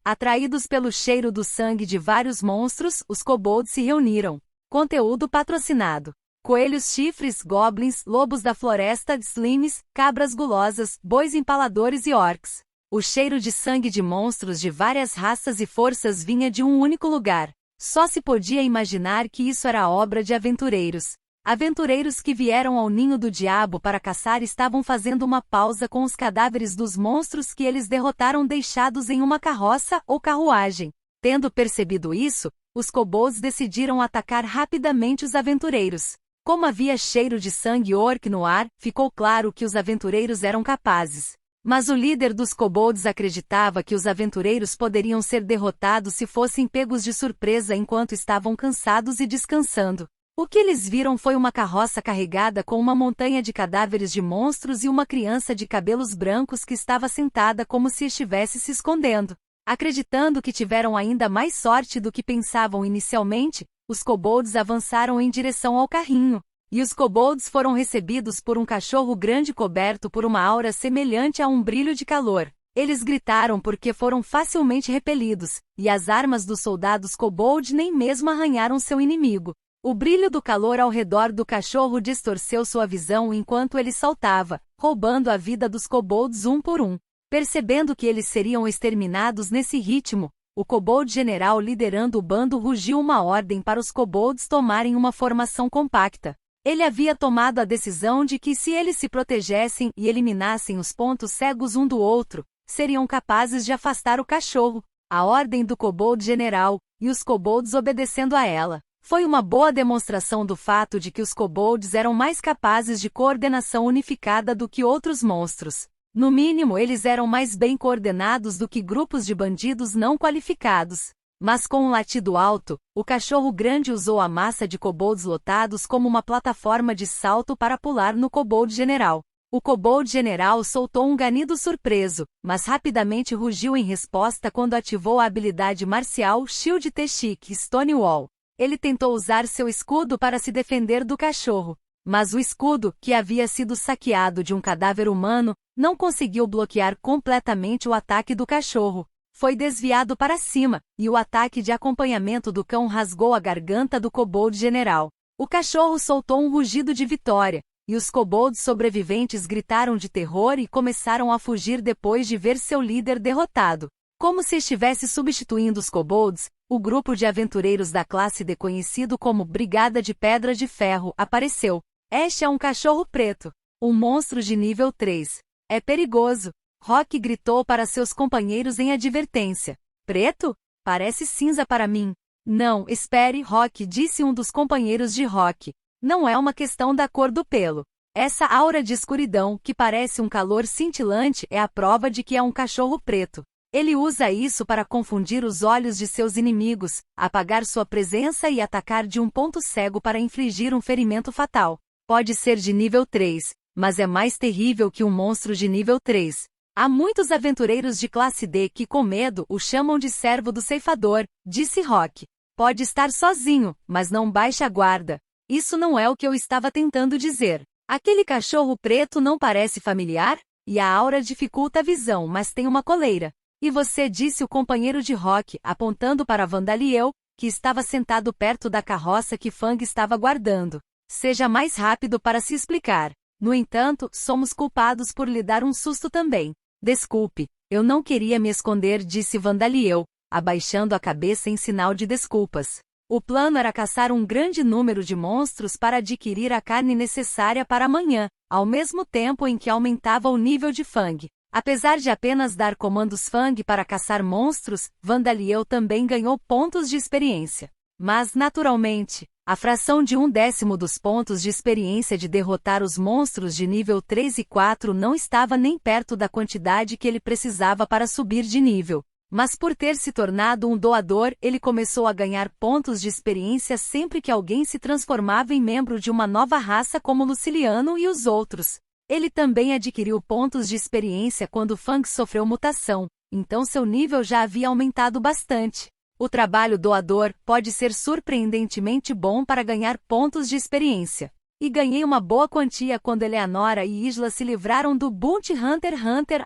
Atraídos pelo cheiro do sangue de vários monstros, os kobolds se reuniram. Conteúdo patrocinado. Coelhos chifres, goblins, lobos da floresta, slimes, cabras gulosas, bois empaladores e orcs. O cheiro de sangue de monstros de várias raças e forças vinha de um único lugar. Só se podia imaginar que isso era obra de aventureiros. Aventureiros que vieram ao ninho do diabo para caçar estavam fazendo uma pausa com os cadáveres dos monstros que eles derrotaram deixados em uma carroça ou carruagem. Tendo percebido isso, os kobolds decidiram atacar rapidamente os aventureiros. Como havia cheiro de sangue orc no ar, ficou claro que os aventureiros eram capazes. Mas o líder dos kobolds acreditava que os aventureiros poderiam ser derrotados se fossem pegos de surpresa enquanto estavam cansados e descansando. O que eles viram foi uma carroça carregada com uma montanha de cadáveres de monstros e uma criança de cabelos brancos que estava sentada como se estivesse se escondendo. Acreditando que tiveram ainda mais sorte do que pensavam inicialmente, os kobolds avançaram em direção ao carrinho. E os kobolds foram recebidos por um cachorro grande coberto por uma aura semelhante a um brilho de calor. Eles gritaram porque foram facilmente repelidos, e as armas dos soldados kobold nem mesmo arranharam seu inimigo. O brilho do calor ao redor do cachorro distorceu sua visão enquanto ele saltava, roubando a vida dos kobolds um por um. Percebendo que eles seriam exterminados nesse ritmo, o kobold general liderando o bando rugiu uma ordem para os kobolds tomarem uma formação compacta. Ele havia tomado a decisão de que se eles se protegessem e eliminassem os pontos cegos um do outro, seriam capazes de afastar o cachorro, a ordem do kobold general, e os kobolds obedecendo a ela. Foi uma boa demonstração do fato de que os kobolds eram mais capazes de coordenação unificada do que outros monstros. No mínimo, eles eram mais bem coordenados do que grupos de bandidos não qualificados. Mas com um latido alto, o cachorro grande usou a massa de kobolds lotados como uma plataforma de salto para pular no kobold general. O kobold general soltou um ganido surpreso, mas rapidamente rugiu em resposta quando ativou a habilidade marcial Shield T-Chic Stonewall. Ele tentou usar seu escudo para se defender do cachorro, mas o escudo, que havia sido saqueado de um cadáver humano, não conseguiu bloquear completamente o ataque do cachorro. Foi desviado para cima, e o ataque de acompanhamento do cão rasgou a garganta do kobold general. O cachorro soltou um rugido de vitória, e os kobolds sobreviventes gritaram de terror e começaram a fugir depois de ver seu líder derrotado. Como se estivesse substituindo os kobolds, o grupo de aventureiros da classe D conhecido como Brigada de Pedra de Ferro apareceu. Este é um cachorro preto, um monstro de nível 3. É perigoso. Rock gritou para seus companheiros em advertência. Preto? Parece cinza para mim. Não, espere, Rock, disse um dos companheiros de Rock. Não é uma questão da cor do pelo. Essa aura de escuridão, que parece um calor cintilante, é a prova de que é um cachorro preto. Ele usa isso para confundir os olhos de seus inimigos, apagar sua presença e atacar de um ponto cego para infligir um ferimento fatal. Pode ser de nível 3, mas é mais terrível que um monstro de nível 3. Há muitos aventureiros de classe D que com medo o chamam de servo do ceifador, disse Rock. Pode estar sozinho, mas não baixe a guarda. Isso não é o que eu estava tentando dizer. Aquele cachorro preto não parece familiar? E a aura dificulta a visão, mas tem uma coleira. E você, disse o companheiro de Rock, apontando para Vandaliel, que estava sentado perto da carroça que Fang estava guardando. Seja mais rápido para se explicar. No entanto, somos culpados por lhe dar um susto também. Desculpe, eu não queria me esconder, disse Vandaliel, abaixando a cabeça em sinal de desculpas. O plano era caçar um grande número de monstros para adquirir a carne necessária para amanhã, ao mesmo tempo em que aumentava o nível de Fang. Apesar de apenas dar comandos Fang para caçar monstros, Vandaliel também ganhou pontos de experiência. Mas, naturalmente, a fração de 1/10 dos pontos de experiência de derrotar os monstros de nível 3 e 4 não estava nem perto da quantidade que ele precisava para subir de nível. Mas por ter se tornado um doador, ele começou a ganhar pontos de experiência sempre que alguém se transformava em membro de uma nova raça como Luciliano e os outros. Ele também adquiriu pontos de experiência quando Fang sofreu mutação, então seu nível já havia aumentado bastante. O trabalho doador pode ser surpreendentemente bom para ganhar pontos de experiência. E ganhei uma boa quantia quando Eleanora e Isla se livraram do Bounty Hunter.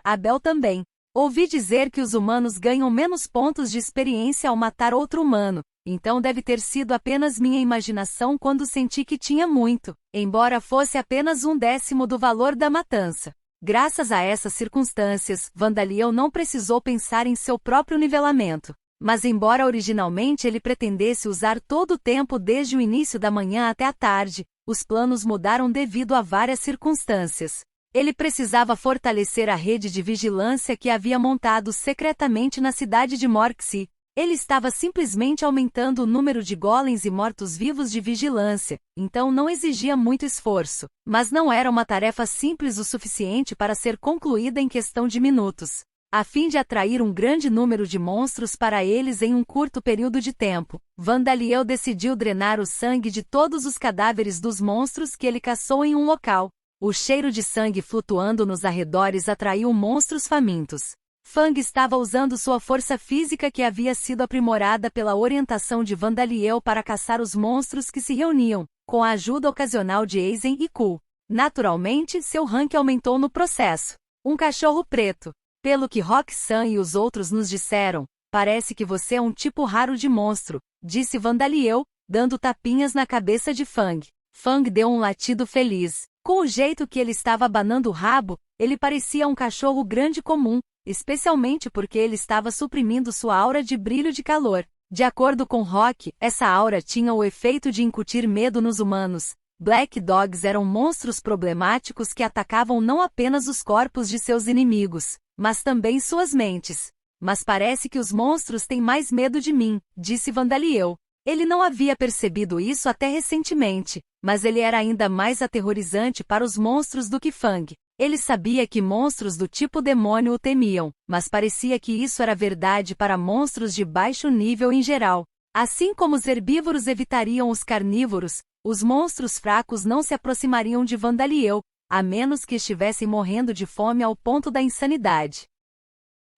Abel também. Ouvi dizer que os humanos ganham menos pontos de experiência ao matar outro humano, então deve ter sido apenas minha imaginação quando senti que tinha muito, embora fosse apenas 1/10 do valor da matança. Graças a essas circunstâncias, Vandaliel não precisou pensar em seu próprio nivelamento. Mas embora originalmente ele pretendesse usar todo o tempo desde o início da manhã até a tarde, os planos mudaram devido a várias circunstâncias. Ele precisava fortalecer a rede de vigilância que havia montado secretamente na cidade de Morxi. Ele estava simplesmente aumentando o número de golems e mortos-vivos de vigilância, então não exigia muito esforço, mas não era uma tarefa simples o suficiente para ser concluída em questão de minutos. A fim de atrair um grande número de monstros para eles em um curto período de tempo, Vandaliel decidiu drenar o sangue de todos os cadáveres dos monstros que ele caçou em um local. O cheiro de sangue flutuando nos arredores atraiu monstros famintos. Fang estava usando sua força física que havia sido aprimorada pela orientação de Vandaliel para caçar os monstros que se reuniam, com a ajuda ocasional de Aizen e Ku. Naturalmente, seu rank aumentou no processo. Um cachorro preto. Pelo que Rock-san e os outros nos disseram, parece que você é um tipo raro de monstro, disse Vandaliel, dando tapinhas na cabeça de Fang. Fang deu um latido feliz. Com o jeito que ele estava abanando o rabo, ele parecia um cachorro grande comum, especialmente porque ele estava suprimindo sua aura de brilho de calor. De acordo com Rock, essa aura tinha o efeito de incutir medo nos humanos. Black Dogs eram monstros problemáticos que atacavam não apenas os corpos de seus inimigos, mas também suas mentes. Mas parece que os monstros têm mais medo de mim, disse Vandaliel. Ele não havia percebido isso até recentemente, mas ele era ainda mais aterrorizante para os monstros do que Fang. Ele sabia que monstros do tipo demônio o temiam, mas parecia que isso era verdade para monstros de baixo nível em geral. Assim como os herbívoros evitariam os carnívoros, os monstros fracos não se aproximariam de Vandaliel, a menos que estivessem morrendo de fome ao ponto da insanidade.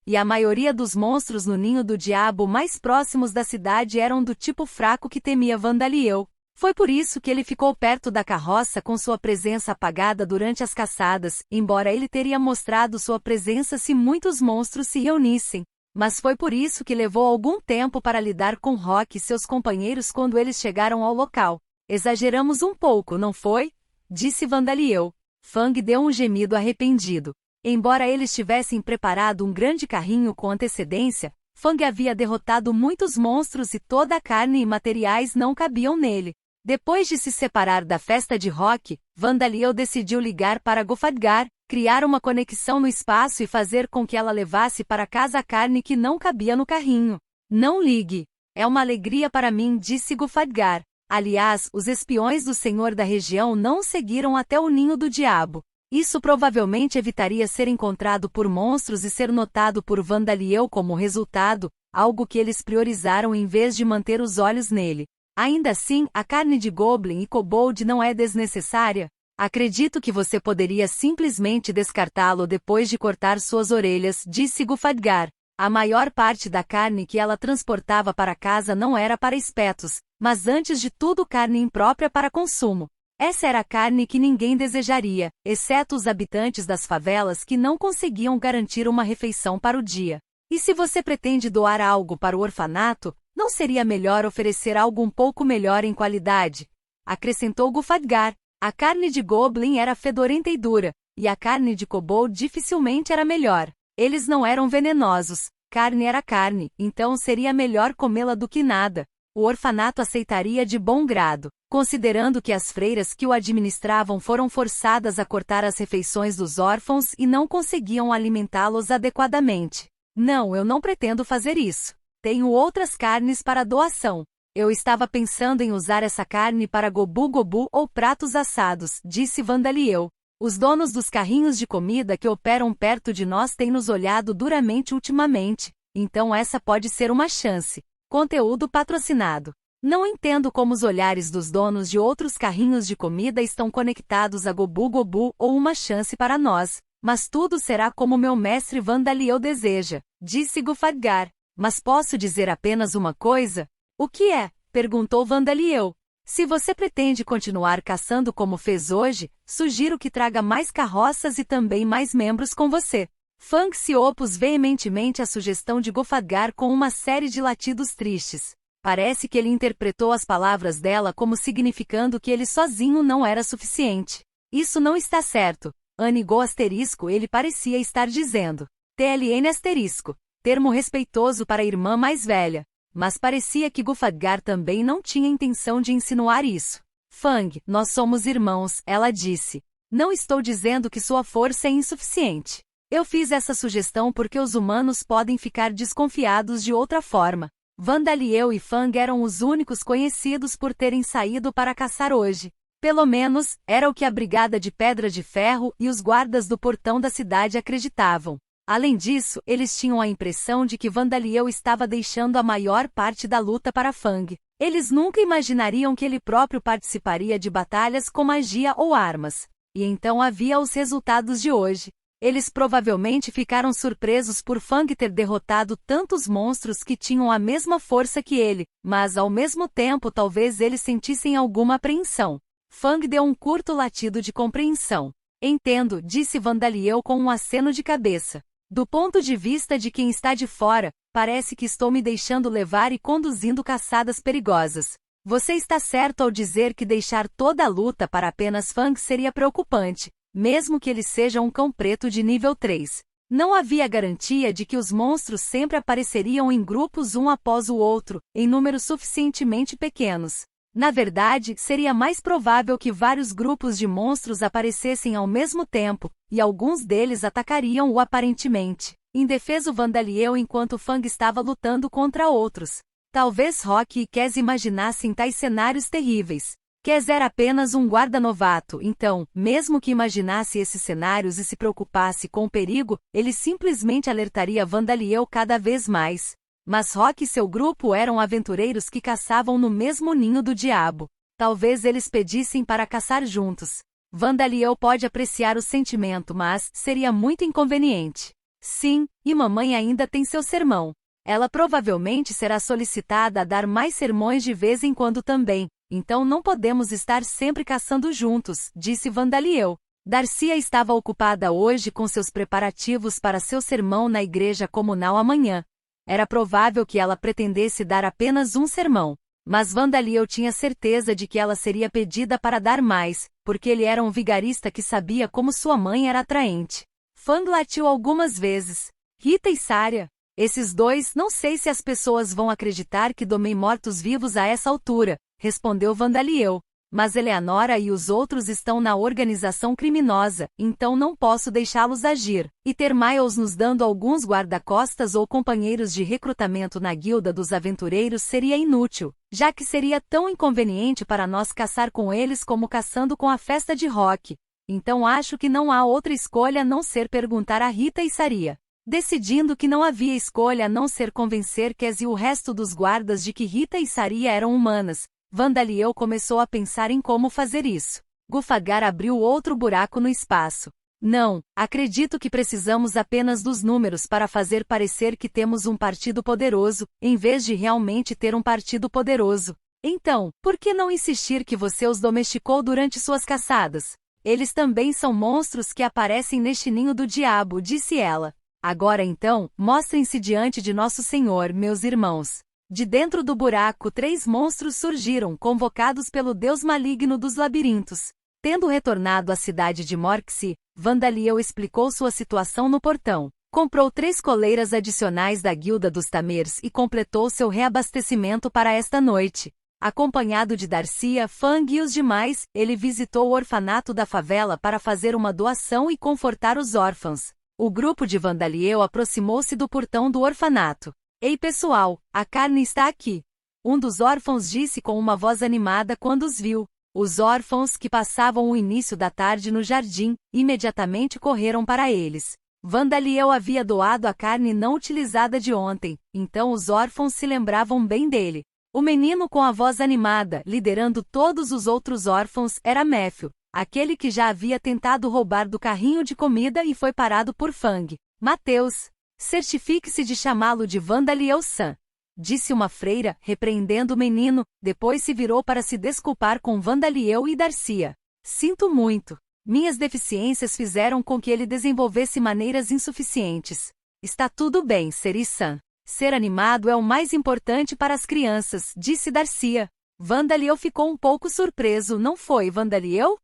E a maioria dos monstros no ninho do diabo mais próximos da cidade eram do tipo fraco que temia Vandaliel. Foi por isso que ele ficou perto da carroça com sua presença apagada durante as caçadas, embora ele teria mostrado sua presença se muitos monstros se reunissem. Mas foi por isso que levou algum tempo para lidar com Rock e seus companheiros quando eles chegaram ao local. Exageramos um pouco, não foi? Disse Vandaliel. Fang deu um gemido arrependido. Embora eles tivessem preparado um grande carrinho com antecedência, Fang havia derrotado muitos monstros e toda a carne e materiais não cabiam nele. Depois de se separar da festa de Rock, Vandaliel decidiu ligar para Gofadgar, criar uma conexão no espaço e fazer com que ela levasse para casa a carne que não cabia no carrinho. Não ligue. É uma alegria para mim, disse Gofadgar. Aliás, os espiões do Senhor da região não o seguiram até o ninho do diabo. Isso provavelmente evitaria ser encontrado por monstros e ser notado por Vandaliel como resultado, algo que eles priorizaram em vez de manter os olhos nele. Ainda assim, a carne de Goblin e Kobold não é desnecessária. Acredito que você poderia simplesmente descartá-lo depois de cortar suas orelhas, disse Gofadgar. A maior parte da carne que ela transportava para casa não era para espetos, mas antes de tudo carne imprópria para consumo. Essa era a carne que ninguém desejaria, exceto os habitantes das favelas que não conseguiam garantir uma refeição para o dia. E se você pretende doar algo para o orfanato, não seria melhor oferecer algo um pouco melhor em qualidade? Acrescentou Gofadgar. A carne de Goblin era fedorenta e dura, e a carne de Kobold dificilmente era melhor. Eles não eram venenosos, carne era carne, então seria melhor comê-la do que nada. O orfanato aceitaria de bom grado, considerando que as freiras que o administravam foram forçadas a cortar as refeições dos órfãos e não conseguiam alimentá-los adequadamente. Não, eu não pretendo fazer isso. Tenho outras carnes para doação. Eu estava pensando em usar essa carne para gobu-gobu ou pratos assados, disse Vandaliel. Os donos dos carrinhos de comida que operam perto de nós têm nos olhado duramente ultimamente, então essa pode ser uma chance. Conteúdo patrocinado. Não entendo como os olhares dos donos de outros carrinhos de comida estão conectados a gobu-gobu ou uma chance para nós, mas tudo será como meu mestre Vandaliel deseja, disse Gofadgar. Mas posso dizer apenas uma coisa? O que é? Perguntou Vandaliel. Se você pretende continuar caçando como fez hoje, sugiro que traga mais carroças e também mais membros com você. Fang se opôs veementemente à sugestão de Gofaggar com uma série de latidos tristes. Parece que ele interpretou as palavras dela como significando que ele sozinho não era suficiente. Isso não está certo. Anigou asterisco ele parecia estar dizendo. TLN asterisco. Termo respeitoso para a irmã mais velha. Mas parecia que Gofaggar também não tinha intenção de insinuar isso. Fang, nós somos irmãos, ela disse. Não estou dizendo que sua força é insuficiente. Eu fiz essa sugestão porque os humanos podem ficar desconfiados de outra forma. Vandaliel e Fang eram os únicos conhecidos por terem saído para caçar hoje. Pelo menos, era o que a Brigada de Pedra de Ferro e os guardas do portão da cidade acreditavam. Além disso, eles tinham a impressão de que Vandaliel estava deixando a maior parte da luta para Fang. Eles nunca imaginariam que ele próprio participaria de batalhas com magia ou armas. E então havia os resultados de hoje. Eles provavelmente ficaram surpresos por Fang ter derrotado tantos monstros que tinham a mesma força que ele, mas ao mesmo tempo talvez eles sentissem alguma apreensão. Fang deu um curto latido de compreensão. Entendo, disse Vandaliel com um aceno de cabeça. Do ponto de vista de quem está de fora, parece que estou me deixando levar e conduzindo caçadas perigosas. Você está certo ao dizer que deixar toda a luta para apenas Fang seria preocupante. Mesmo que ele seja um cão preto de nível 3. Não havia garantia de que os monstros sempre apareceriam em grupos um após o outro, em números suficientemente pequenos. Na verdade, seria mais provável que vários grupos de monstros aparecessem ao mesmo tempo, e alguns deles atacariam-o aparentemente indefeso Vandaliel enquanto Fang estava lutando contra outros. Talvez Rock e Kes imaginassem tais cenários terríveis. Kes era apenas um guarda novato, então, mesmo que imaginasse esses cenários e se preocupasse com o perigo, ele simplesmente alertaria Vandaliel cada vez mais. Mas Rock e seu grupo eram aventureiros que caçavam no mesmo ninho do diabo. Talvez eles pedissem para caçar juntos. Vandaliel pode apreciar o sentimento, mas seria muito inconveniente. Sim, e mamãe ainda tem seu sermão. Ela provavelmente será solicitada a dar mais sermões de vez em quando também. Então não podemos estar sempre caçando juntos, disse Vandaliel. Darcia estava ocupada hoje com seus preparativos para seu sermão na igreja comunal amanhã. Era provável que ela pretendesse dar apenas um sermão. Mas Vandaliel tinha certeza de que ela seria pedida para dar mais, porque ele era um vigarista que sabia como sua mãe era atraente. Fang latiu algumas vezes. Rita e Saria. Esses dois, não sei se as pessoas vão acreditar que domei mortos-vivos a essa altura, respondeu Vandaliel. Mas Eleanora e os outros estão na organização criminosa, então não posso deixá-los agir. E ter Miles nos dando alguns guarda-costas ou companheiros de recrutamento na guilda dos aventureiros seria inútil, já que seria tão inconveniente para nós caçar com eles como caçando com a festa de rock. Então acho que não há outra escolha a não ser perguntar a Rita e Saria. Decidindo que não havia escolha a não ser convencer Kes e o resto dos guardas de que Rita e Saria eram humanas, Vandaliel começou a pensar em como fazer isso. Gofaggar abriu outro buraco no espaço. Não, acredito que precisamos apenas dos números para fazer parecer que temos um partido poderoso, em vez de realmente ter um partido poderoso. Então, por que não insistir que você os domesticou durante suas caçadas? Eles também são monstros que aparecem neste ninho do diabo, disse ela. Agora então, mostrem-se diante de Nosso Senhor, meus irmãos. De dentro do buraco 3 monstros surgiram, convocados pelo deus maligno dos labirintos. Tendo retornado à cidade de Morxi, Vandaliel explicou sua situação no portão. Comprou 3 coleiras adicionais da Guilda dos Tamers e completou seu reabastecimento para esta noite. Acompanhado de Darcia, Fang e os demais, ele visitou o orfanato da favela para fazer uma doação e confortar os órfãos. O grupo de Vandaliel aproximou-se do portão do orfanato. Ei pessoal, a carne está aqui. Um dos órfãos disse com uma voz animada quando os viu. Os órfãos que passavam o início da tarde no jardim, imediatamente correram para eles. Vandaliel havia doado a carne não utilizada de ontem, então os órfãos se lembravam bem dele. O menino com a voz animada, liderando todos os outros órfãos, era Matthew. Aquele que já havia tentado roubar do carrinho de comida e foi parado por Fang. Mateus, certifique-se de chamá-lo de Vandaliel-san, disse uma freira, repreendendo o menino, depois se virou para se desculpar com Vandaliel e Darcia. Sinto muito. Minhas deficiências fizeram com que ele desenvolvesse maneiras insuficientes. Está tudo bem, Cerise-san. Ser animado é o mais importante para as crianças, disse Darcia. Vandaliel ficou um pouco surpreso, não foi, Vandaliel?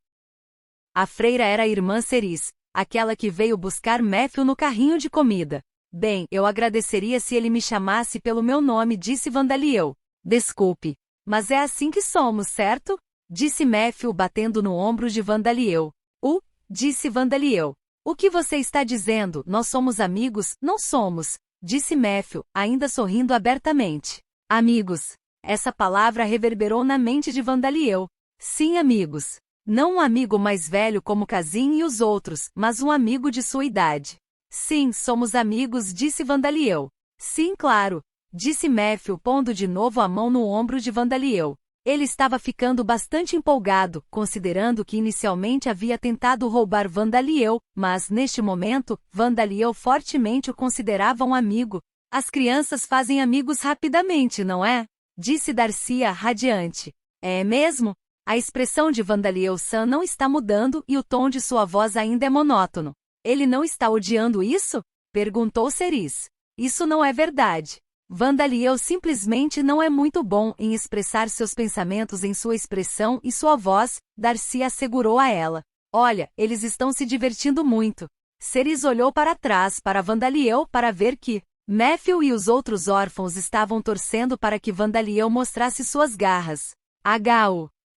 A freira era a irmã Cerise, aquela que veio buscar Matthew no carrinho de comida. Bem, eu agradeceria se ele me chamasse pelo meu nome, disse Vandaliel. Desculpe. Mas é assim que somos, certo? Disse Matthew batendo no ombro de Vandaliel. Disse Vandaliel. O que você está dizendo? Nós somos amigos? Não somos, disse Matthew, ainda sorrindo abertamente. Amigos. Essa palavra reverberou na mente de Vandaliel. Sim, amigos. Não um amigo mais velho como Kazin e os outros, mas um amigo de sua idade. Sim, somos amigos, disse Vandaliel. Sim, claro, disse Matthew pondo de novo a mão no ombro de Vandaliel. Ele estava ficando bastante empolgado, considerando que inicialmente havia tentado roubar Vandaliel, mas, neste momento, Vandaliel fortemente o considerava um amigo. As crianças fazem amigos rapidamente, não é? Disse Darcia radiante. É mesmo? A expressão de Vandaliel-san não está mudando e o tom de sua voz ainda é monótono. Ele não está odiando isso? Perguntou Cerise. Isso não é verdade. Vandaliel simplesmente não é muito bom em expressar seus pensamentos em sua expressão e sua voz, Darcy assegurou a ela. Olha, eles estão se divertindo muito. Cerise olhou para trás para Vandaliel para ver que Matthew e os outros órfãos estavam torcendo para que Vandaliel mostrasse suas garras.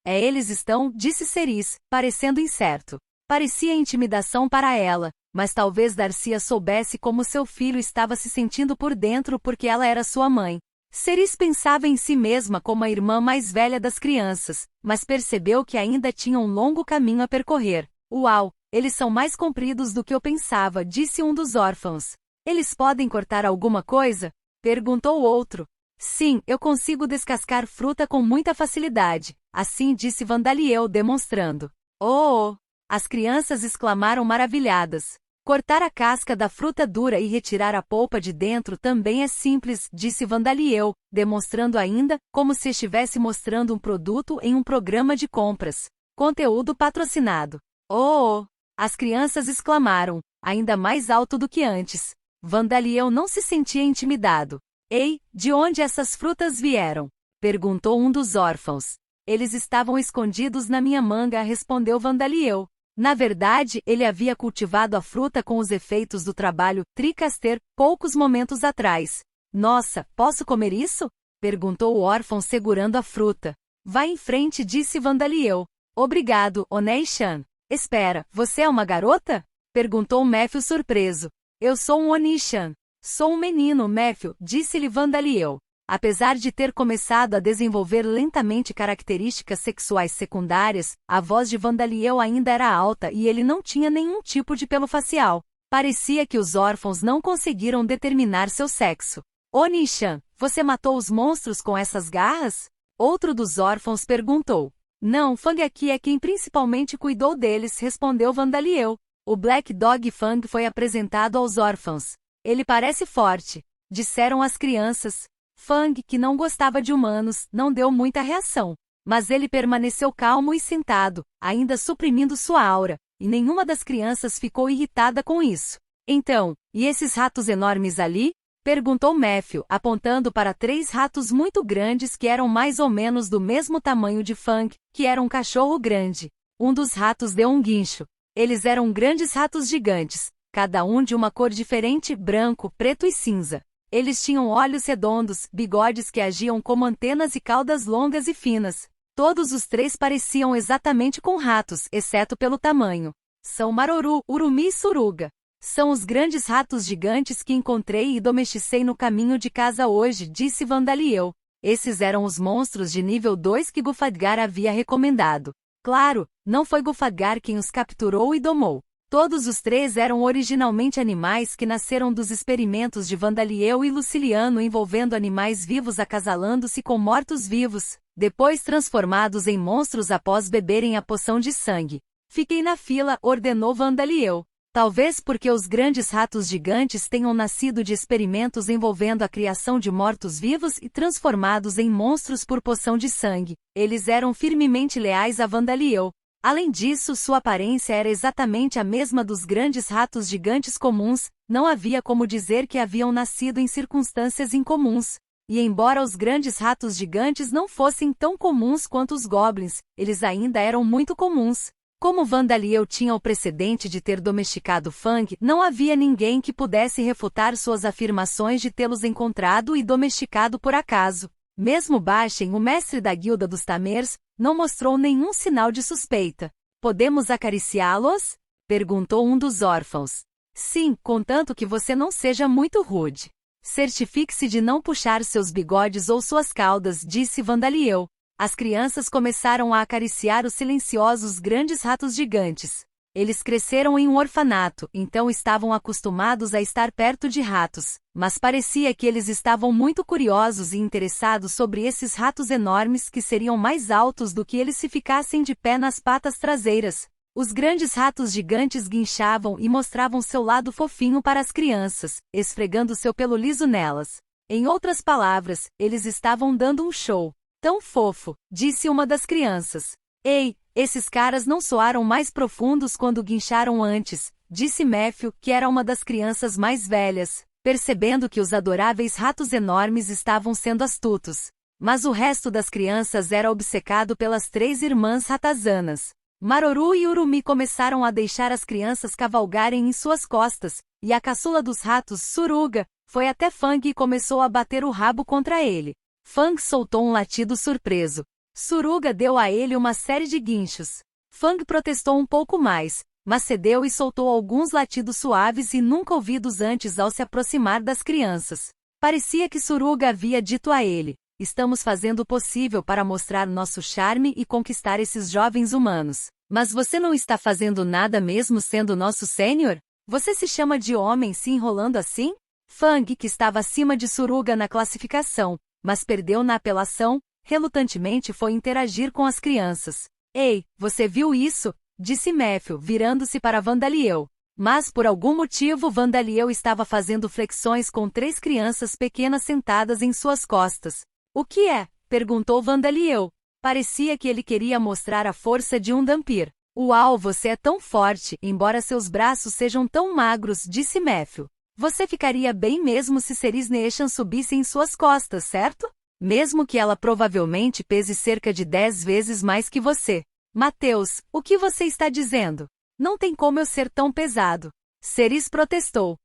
Eles estão, disse Cerise, parecendo incerto. Parecia intimidação para ela, mas talvez Darcia soubesse como seu filho estava se sentindo por dentro porque ela era sua mãe. Cerise pensava em si mesma como a irmã mais velha das crianças, mas percebeu que ainda tinha um longo caminho a percorrer. Uau, eles são mais compridos do que eu pensava, disse um dos órfãos. Eles podem cortar alguma coisa? Perguntou o outro. Sim, eu consigo descascar fruta com muita facilidade, assim disse Vandaliel demonstrando. Oh! As crianças exclamaram maravilhadas. Cortar a casca da fruta dura e retirar a polpa de dentro também é simples, disse Vandaliel, demonstrando ainda, como se estivesse mostrando um produto em um programa de compras. Conteúdo patrocinado. Oh! As crianças exclamaram, ainda mais alto do que antes. Vandaliel não se sentia intimidado. Ei, de onde essas frutas vieram? Perguntou um dos órfãos. Eles estavam escondidos na minha manga, respondeu Vandaliel. Na verdade, ele havia cultivado a fruta com os efeitos do trabalho Tricaster poucos momentos atrás. Nossa, posso comer isso? Perguntou o órfão segurando a fruta. Vá em frente, disse Vandaliel. Obrigado, Onei-chan. Espera, você é uma garota? Perguntou Matthew surpreso. Eu sou um Oni-chan. Sou um menino, Matthew, disse-lhe Vandaliel. Apesar de ter começado a desenvolver lentamente características sexuais secundárias, a voz de Vandaliel ainda era alta e ele não tinha nenhum tipo de pelo facial. Parecia que os órfãos não conseguiram determinar seu sexo. Oni-chan, você matou os monstros com essas garras? Outro dos órfãos perguntou. Não, Fang aqui é quem principalmente cuidou deles, respondeu Vandaliel. O Black Dog Fang foi apresentado aos órfãos. Ele parece forte, disseram as crianças. Fang, que não gostava de humanos, não deu muita reação. Mas ele permaneceu calmo e sentado, ainda suprimindo sua aura, e nenhuma das crianças ficou irritada com isso. Então, e esses ratos enormes ali? Perguntou Matthew, apontando para 3 ratos muito grandes que eram mais ou menos do mesmo tamanho de Fang, que era um cachorro grande. Um dos ratos deu um guincho. Eles eram grandes ratos gigantes, cada um de uma cor diferente, branco, preto e cinza. Eles tinham olhos redondos, bigodes que agiam como antenas e caudas longas e finas. Todos os 3 pareciam exatamente com ratos, exceto pelo tamanho. São Maruru, Urumi e Suruga. São os grandes ratos gigantes que encontrei e domesticei no caminho de casa hoje, disse Vandaliel. Esses eram os monstros de nível 2 que Gulfadgar havia recomendado. Claro, não foi Gulfadgar quem os capturou e domou. Todos os 3 eram originalmente animais que nasceram dos experimentos de Vandaliel e Luciliano envolvendo animais vivos acasalando-se com mortos-vivos, depois transformados em monstros após beberem a poção de sangue. Fiquei na fila, ordenou Vandaliel. Talvez porque os grandes ratos gigantes tenham nascido de experimentos envolvendo a criação de mortos-vivos e transformados em monstros por poção de sangue. Eles eram firmemente leais a Vandaliel. Além disso, sua aparência era exatamente a mesma dos grandes ratos gigantes comuns, não havia como dizer que haviam nascido em circunstâncias incomuns. E embora os grandes ratos gigantes não fossem tão comuns quanto os goblins, eles ainda eram muito comuns. Como Vandaliel tinha o precedente de ter domesticado Fang, não havia ninguém que pudesse refutar suas afirmações de tê-los encontrado e domesticado por acaso. Mesmo Bashen, o mestre da guilda dos Tamers, não mostrou nenhum sinal de suspeita. Podemos acariciá-los? Perguntou um dos órfãos. Sim, contanto que você não seja muito rude. Certifique-se de não puxar seus bigodes ou suas caudas, disse Vandaliel. As crianças começaram a acariciar os silenciosos grandes ratos gigantes. Eles cresceram em um orfanato, então estavam acostumados a estar perto de ratos, mas parecia que eles estavam muito curiosos e interessados sobre esses ratos enormes que seriam mais altos do que eles se ficassem de pé nas patas traseiras. Os grandes ratos gigantes guinchavam e mostravam seu lado fofinho para as crianças, esfregando seu pelo liso nelas. Em outras palavras, eles estavam dando um show. Tão fofo, disse uma das crianças. Ei, esses caras não soaram mais profundos quando guincharam antes, disse Matthew, que era uma das crianças mais velhas, percebendo que os adoráveis ratos enormes estavam sendo astutos. Mas o resto das crianças era obcecado pelas 3 irmãs ratazanas. Maroru e Urumi começaram a deixar as crianças cavalgarem em suas costas, e a caçula dos ratos, Suruga, foi até Fang e começou a bater o rabo contra ele. Fang soltou um latido surpreso. Suruga deu a ele uma série de guinchos. Fang protestou um pouco mais, mas cedeu e soltou alguns latidos suaves e nunca ouvidos antes ao se aproximar das crianças. Parecia que Suruga havia dito a ele: estamos fazendo o possível para mostrar nosso charme e conquistar esses jovens humanos. Mas você não está fazendo nada mesmo sendo nosso sênior? Você se chama de homem se enrolando assim? Fang, que estava acima de Suruga na classificação, mas perdeu na apelação, relutantemente foi interagir com as crianças. Ei, você viu isso? Disse Matthew, virando-se para Vandaliel. Mas por algum motivo Vandaliel estava fazendo flexões com 3 crianças pequenas sentadas em suas costas. O que é? Perguntou Vandaliel. Parecia que ele queria mostrar a força de um Dhampir. Uau, você é tão forte, embora seus braços sejam tão magros, disse Matthew. Você ficaria bem mesmo se Ceres Neeshan subisse em suas costas, certo? Mesmo que ela provavelmente pese cerca de 10 vezes mais que você. Mateus, o que você está dizendo? Não tem como eu ser tão pesado. Ceres protestou.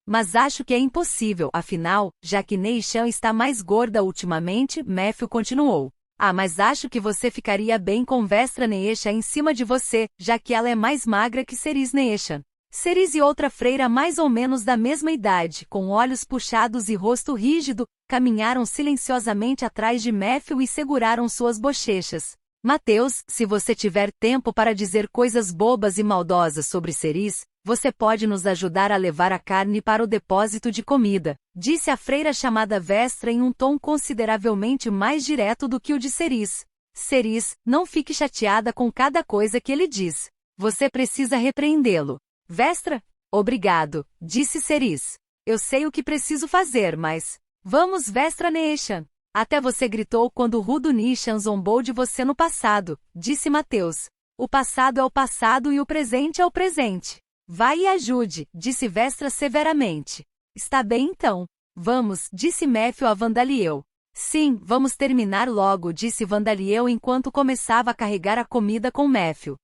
Mas acho que é impossível, afinal, já que Neeshan está mais gorda ultimamente, Matthew continuou. Ah, mas acho que você ficaria bem com Vestra Neeshan em cima de você, já que ela é mais magra que Ceres Neeshan. Ceres e outra freira mais ou menos da mesma idade, com olhos puxados e rosto rígido, caminharam silenciosamente atrás de Matthew e seguraram suas bochechas. Mateus, se você tiver tempo para dizer coisas bobas e maldosas sobre Ceres, você pode nos ajudar a levar a carne para o depósito de comida, disse a freira chamada Vestra em um tom consideravelmente mais direto do que o de Ceres. Ceres, não fique chateada com cada coisa que ele diz. Você precisa repreendê-lo. Vestra? Obrigado, disse Ceres. Eu sei o que preciso fazer, mas... Vamos, Vestra Neeshan. Até você gritou quando o Rudo Neeshan zombou de você no passado, disse Mateus. O passado é o passado e o presente é o presente. Vai e ajude, disse Vestra severamente. Está bem então. Vamos, disse Matthew a Vandaliel. Sim, vamos terminar logo, disse Vandaliel enquanto começava a carregar a comida com Matthew.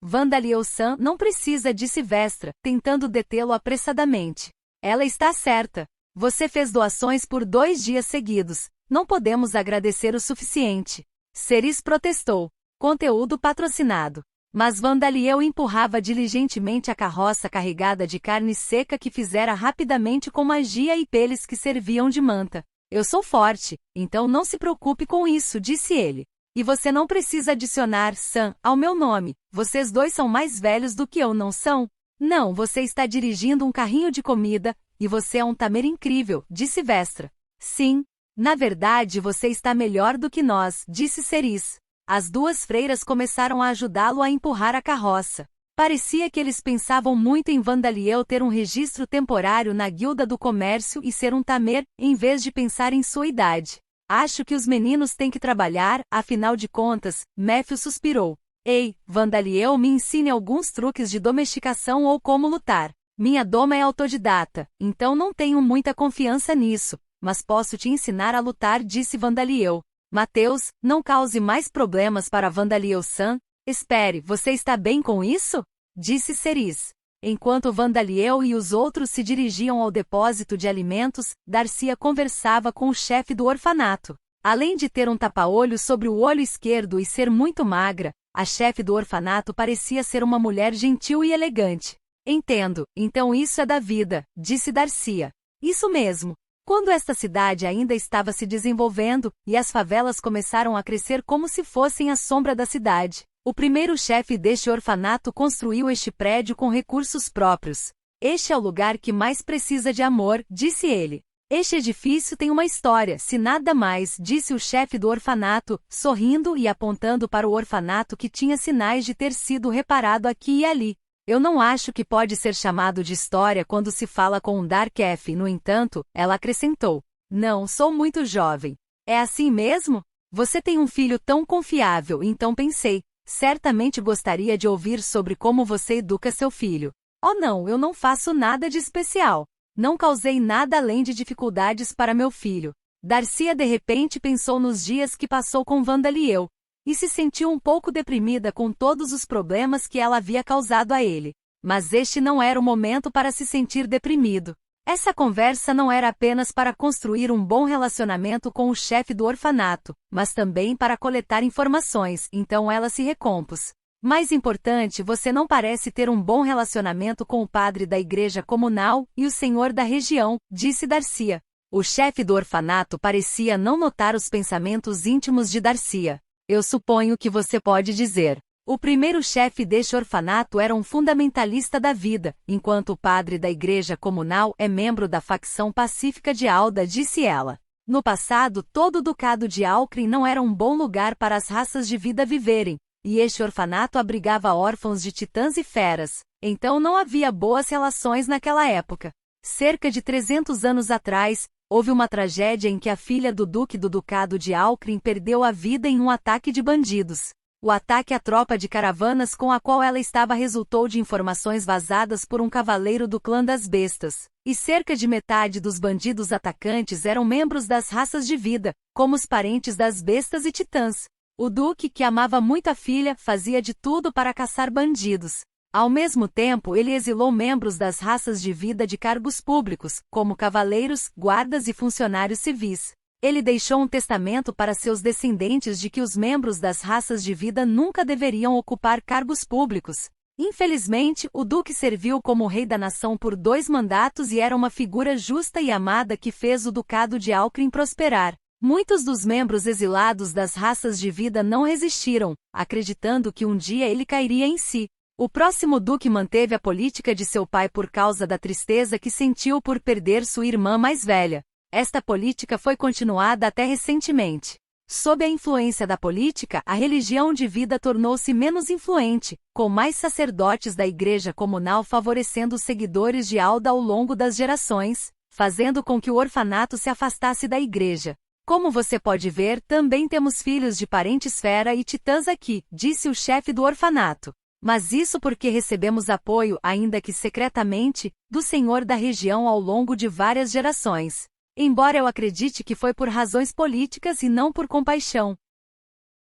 Vandaliel-san não precisa, disse Vestra, tentando detê-lo apressadamente. Ela está certa. Você fez doações por 2 dias seguidos. Não podemos agradecer o suficiente. Ceres protestou. Conteúdo patrocinado. Mas Vandaliel empurrava diligentemente a carroça carregada de carne seca que fizera rapidamente com magia e peles que serviam de manta. Eu sou forte, então não se preocupe com isso, disse ele. E você não precisa adicionar San ao meu nome. Vocês 2 são mais velhos do que eu, não são? Não, você está dirigindo um carrinho de comida, e você é um tamer incrível, disse Vestra. Sim. Na verdade, você está melhor do que nós, disse Ceres. As 2 freiras começaram a ajudá-lo a empurrar a carroça. Parecia que eles pensavam muito em Vandaliel ter um registro temporário na Guilda do Comércio e ser um tamer, em vez de pensar em sua idade. Acho que os meninos têm que trabalhar, afinal de contas, Matthew suspirou. Ei, Vandaliel, me ensine alguns truques de domesticação ou como lutar. Minha doma é autodidata, então não tenho muita confiança nisso, mas posso te ensinar a lutar, disse Vandaliel. Mateus, não cause mais problemas para Vandaliel-san. Espere, você está bem com isso? Disse Cerise. Enquanto Vandaliel e os outros se dirigiam ao depósito de alimentos, Darcia conversava com o chefe do orfanato. Além de ter um tapa-olho sobre o olho esquerdo e ser muito magra, a chefe do orfanato parecia ser uma mulher gentil e elegante. Entendo, então isso é da vida, disse Darcia. Isso mesmo. Quando esta cidade ainda estava se desenvolvendo, e as favelas começaram a crescer como se fossem a sombra da cidade, o primeiro chefe deste orfanato construiu este prédio com recursos próprios. Este é o lugar que mais precisa de amor, disse ele. Este edifício tem uma história, se nada mais, disse o chefe do orfanato, sorrindo e apontando para o orfanato que tinha sinais de ter sido reparado aqui e ali. Eu não acho que pode ser chamado de história quando se fala com um Dark F. No entanto, ela acrescentou. Não, sou muito jovem. É assim mesmo? Você tem um filho tão confiável, então pensei. Certamente gostaria de ouvir sobre como você educa seu filho. Oh não, eu não faço nada de especial. Não causei nada além de dificuldades para meu filho. Darcia de repente pensou nos dias que passou com Vandaliel, e se sentiu um pouco deprimida com todos os problemas que ela havia causado a ele. Mas este não era o momento para se sentir deprimido. Essa conversa não era apenas para construir um bom relacionamento com o chefe do orfanato, mas também para coletar informações, então ela se recompôs. Mais importante, você não parece ter um bom relacionamento com o padre da igreja comunal e o senhor da região, disse Darcia. O chefe do orfanato parecia não notar os pensamentos íntimos de Darcia. Eu suponho que você pode dizer. O primeiro chefe deste orfanato era um fundamentalista da vida, enquanto o padre da igreja comunal é membro da facção pacífica de Alda, disse ela. No passado, todo o ducado de Alcrim não era um bom lugar para as raças de vida viverem, e este orfanato abrigava órfãos de titãs e feras, então não havia boas relações naquela época. Cerca de 300 anos atrás, houve uma tragédia em que a filha do duque do ducado de Alcrim perdeu a vida em um ataque de bandidos. O ataque à tropa de caravanas com a qual ela estava resultou de informações vazadas por um cavaleiro do clã das bestas, e cerca de metade dos bandidos atacantes eram membros das raças de vida, como os parentes das bestas e titãs. O duque, que amava muito a filha, fazia de tudo para caçar bandidos. Ao mesmo tempo, ele exilou membros das raças de vida de cargos públicos, como cavaleiros, guardas e funcionários civis. Ele deixou um testamento para seus descendentes de que os membros das raças de vida nunca deveriam ocupar cargos públicos. Infelizmente, o duque serviu como rei da nação por 2 mandatos e era uma figura justa e amada que fez o ducado de Alcrim prosperar. Muitos dos membros exilados das raças de vida não resistiram, acreditando que um dia ele cairia em si. O próximo duque manteve a política de seu pai por causa da tristeza que sentiu por perder sua irmã mais velha. Esta política foi continuada até recentemente. Sob a influência da política, a religião de vida tornou-se menos influente, com mais sacerdotes da igreja comunal favorecendo os seguidores de Alda ao longo das gerações, fazendo com que o orfanato se afastasse da igreja. Como você pode ver, também temos filhos de parentes fera e titãs aqui, disse o chefe do orfanato. Mas isso porque recebemos apoio, ainda que secretamente, do senhor da região ao longo de várias gerações. Embora eu acredite que foi por razões políticas e não por compaixão.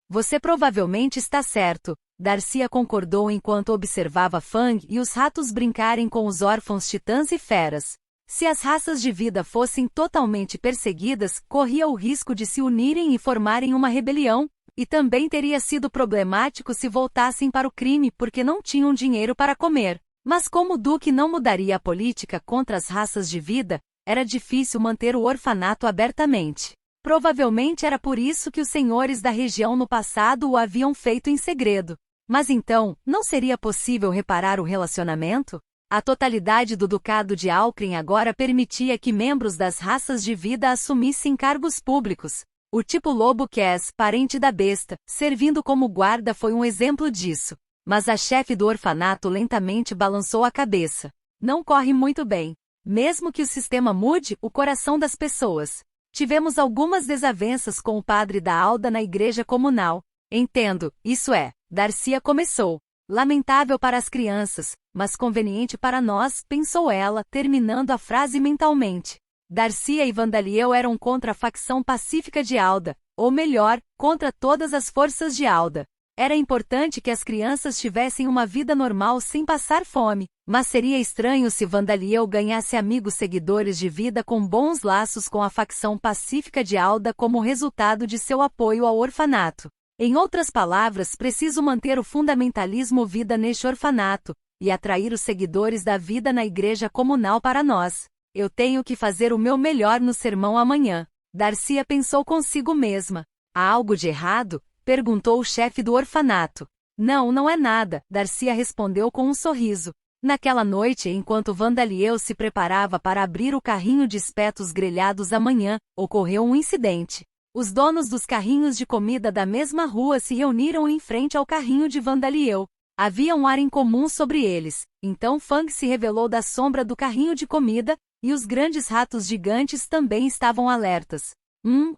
Você provavelmente está certo, Darcia concordou enquanto observava Fang e os ratos brincarem com os órfãos titãs e feras. Se as raças de vida fossem totalmente perseguidas, corria o risco de se unirem e formarem uma rebelião, e também teria sido problemático se voltassem para o crime porque não tinham dinheiro para comer. Mas como o duque não mudaria a política contra as raças de vida, era difícil manter o orfanato abertamente. Provavelmente era por isso que os senhores da região no passado o haviam feito em segredo. Mas então, não seria possível reparar o relacionamento? A totalidade do ducado de Alcrim agora permitia que membros das raças de vida assumissem cargos públicos. O tipo lobo Cass, parente da besta, servindo como guarda foi um exemplo disso. Mas a chefe do orfanato lentamente balançou a cabeça. Não corre muito bem. Mesmo que o sistema mude o coração das pessoas. Tivemos algumas desavenças com o padre da Alda na igreja comunal. Entendo, isso é, Darcia começou. Lamentável para as crianças, mas conveniente para nós, pensou ela, terminando a frase mentalmente. Darcia e Vandaliel eram contra a facção pacífica de Alda, ou melhor, contra todas as forças de Alda. Era importante que as crianças tivessem uma vida normal sem passar fome, mas seria estranho se Vandaliel ganhasse amigos seguidores de vida com bons laços com a facção pacífica de Alda como resultado de seu apoio ao orfanato. Em outras palavras, preciso manter o fundamentalismo vida neste orfanato, e atrair os seguidores da vida na igreja comunal para nós. Eu tenho que fazer o meu melhor no sermão amanhã. Darcia pensou consigo mesma. Há algo de errado? Perguntou o chefe do orfanato. Não, não é nada, Darcia respondeu com um sorriso. Naquela noite, enquanto Vandaliel se preparava para abrir o carrinho de espetos grelhados amanhã, ocorreu um incidente. Os donos dos carrinhos de comida da mesma rua se reuniram em frente ao carrinho de Vandaliel. Havia um ar incomum sobre eles, então Fang se revelou da sombra do carrinho de comida, e os grandes ratos gigantes também estavam alertas.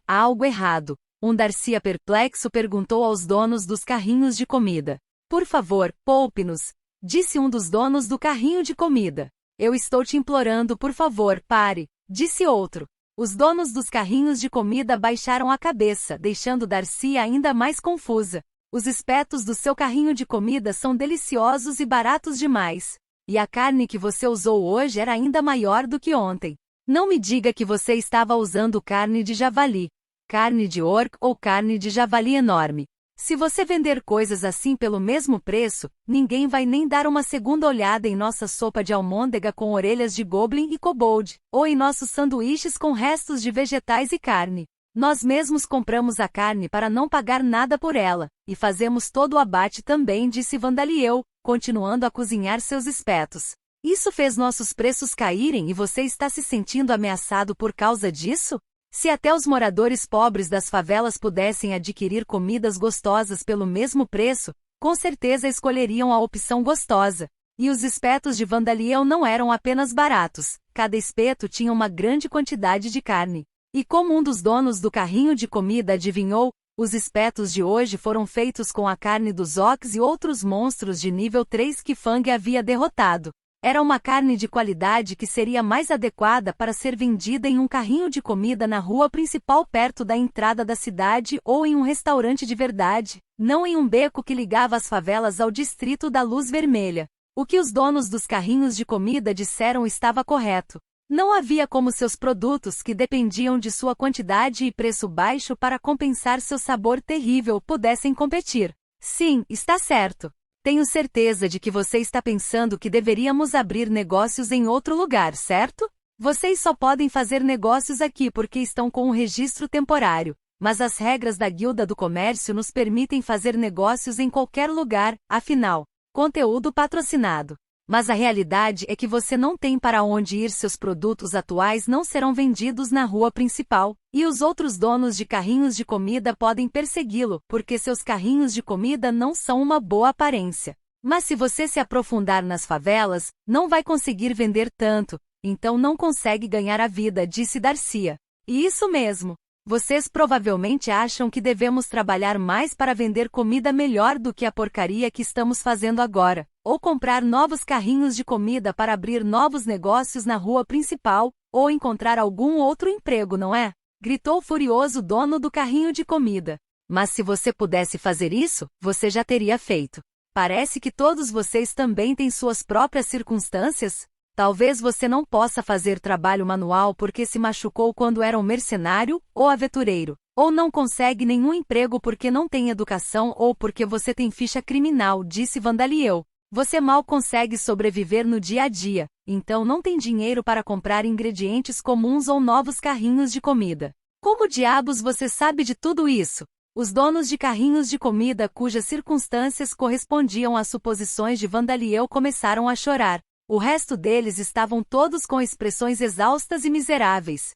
Há algo errado. Darcia perplexo perguntou aos donos dos carrinhos de comida. Por favor, poupe-nos, disse um dos donos do carrinho de comida. Eu estou te implorando, por favor, pare, disse outro. Os donos dos carrinhos de comida baixaram a cabeça, deixando Darcia ainda mais confusa. Os espetos do seu carrinho de comida são deliciosos e baratos demais. E a carne que você usou hoje era ainda maior do que ontem. Não me diga que você estava usando carne de javali. Carne de orc ou carne de javali enorme. Se você vender coisas assim pelo mesmo preço, ninguém vai nem dar uma segunda olhada em nossa sopa de almôndega com orelhas de goblin e kobold, ou em nossos sanduíches com restos de vegetais e carne. Nós mesmos compramos a carne para não pagar nada por ela, e fazemos todo o abate também, disse Vandaliel, continuando a cozinhar seus espetos. Isso fez nossos preços caírem e você está se sentindo ameaçado por causa disso? Se até os moradores pobres das favelas pudessem adquirir comidas gostosas pelo mesmo preço, com certeza escolheriam a opção gostosa. E os espetos de Vandaliel não eram apenas baratos, cada espeto tinha uma grande quantidade de carne. E como um dos donos do carrinho de comida adivinhou, os espetos de hoje foram feitos com a carne dos orcs e outros monstros de nível 3 que Fang havia derrotado. Era uma carne de qualidade que seria mais adequada para ser vendida em um carrinho de comida na rua principal perto da entrada da cidade ou em um restaurante de verdade, não em um beco que ligava as favelas ao distrito da Luz Vermelha. O que os donos dos carrinhos de comida disseram estava correto. Não havia como seus produtos, que dependiam de sua quantidade e preço baixo para compensar seu sabor terrível, pudessem competir. Sim, está certo. Tenho certeza de que você está pensando que deveríamos abrir negócios em outro lugar, certo? Vocês só podem fazer negócios aqui porque estão com um registro temporário, mas as regras da Guilda do Comércio nos permitem fazer negócios em qualquer lugar, afinal, conteúdo patrocinado. Mas a realidade é que você não tem para onde ir, seus produtos atuais não serão vendidos na rua principal, e os outros donos de carrinhos de comida podem persegui-lo, porque seus carrinhos de comida não são uma boa aparência. Mas se você se aprofundar nas favelas, não vai conseguir vender tanto, então não consegue ganhar a vida, disse Darcia. E isso mesmo. Vocês provavelmente acham que devemos trabalhar mais para vender comida melhor do que a porcaria que estamos fazendo agora, ou comprar novos carrinhos de comida para abrir novos negócios na rua principal, ou encontrar algum outro emprego, não é? Gritou furioso o dono do carrinho de comida. Mas se você pudesse fazer isso, você já teria feito. Parece que todos vocês também têm suas próprias circunstâncias. Talvez você não possa fazer trabalho manual porque se machucou quando era um mercenário ou aventureiro, ou não consegue nenhum emprego porque não tem educação ou porque você tem ficha criminal, disse Vandaliel. Você mal consegue sobreviver no dia a dia, então não tem dinheiro para comprar ingredientes comuns ou novos carrinhos de comida. Como diabos você sabe de tudo isso? Os donos de carrinhos de comida cujas circunstâncias correspondiam às suposições de Vandaliel começaram a chorar. O resto deles estavam todos com expressões exaustas e miseráveis.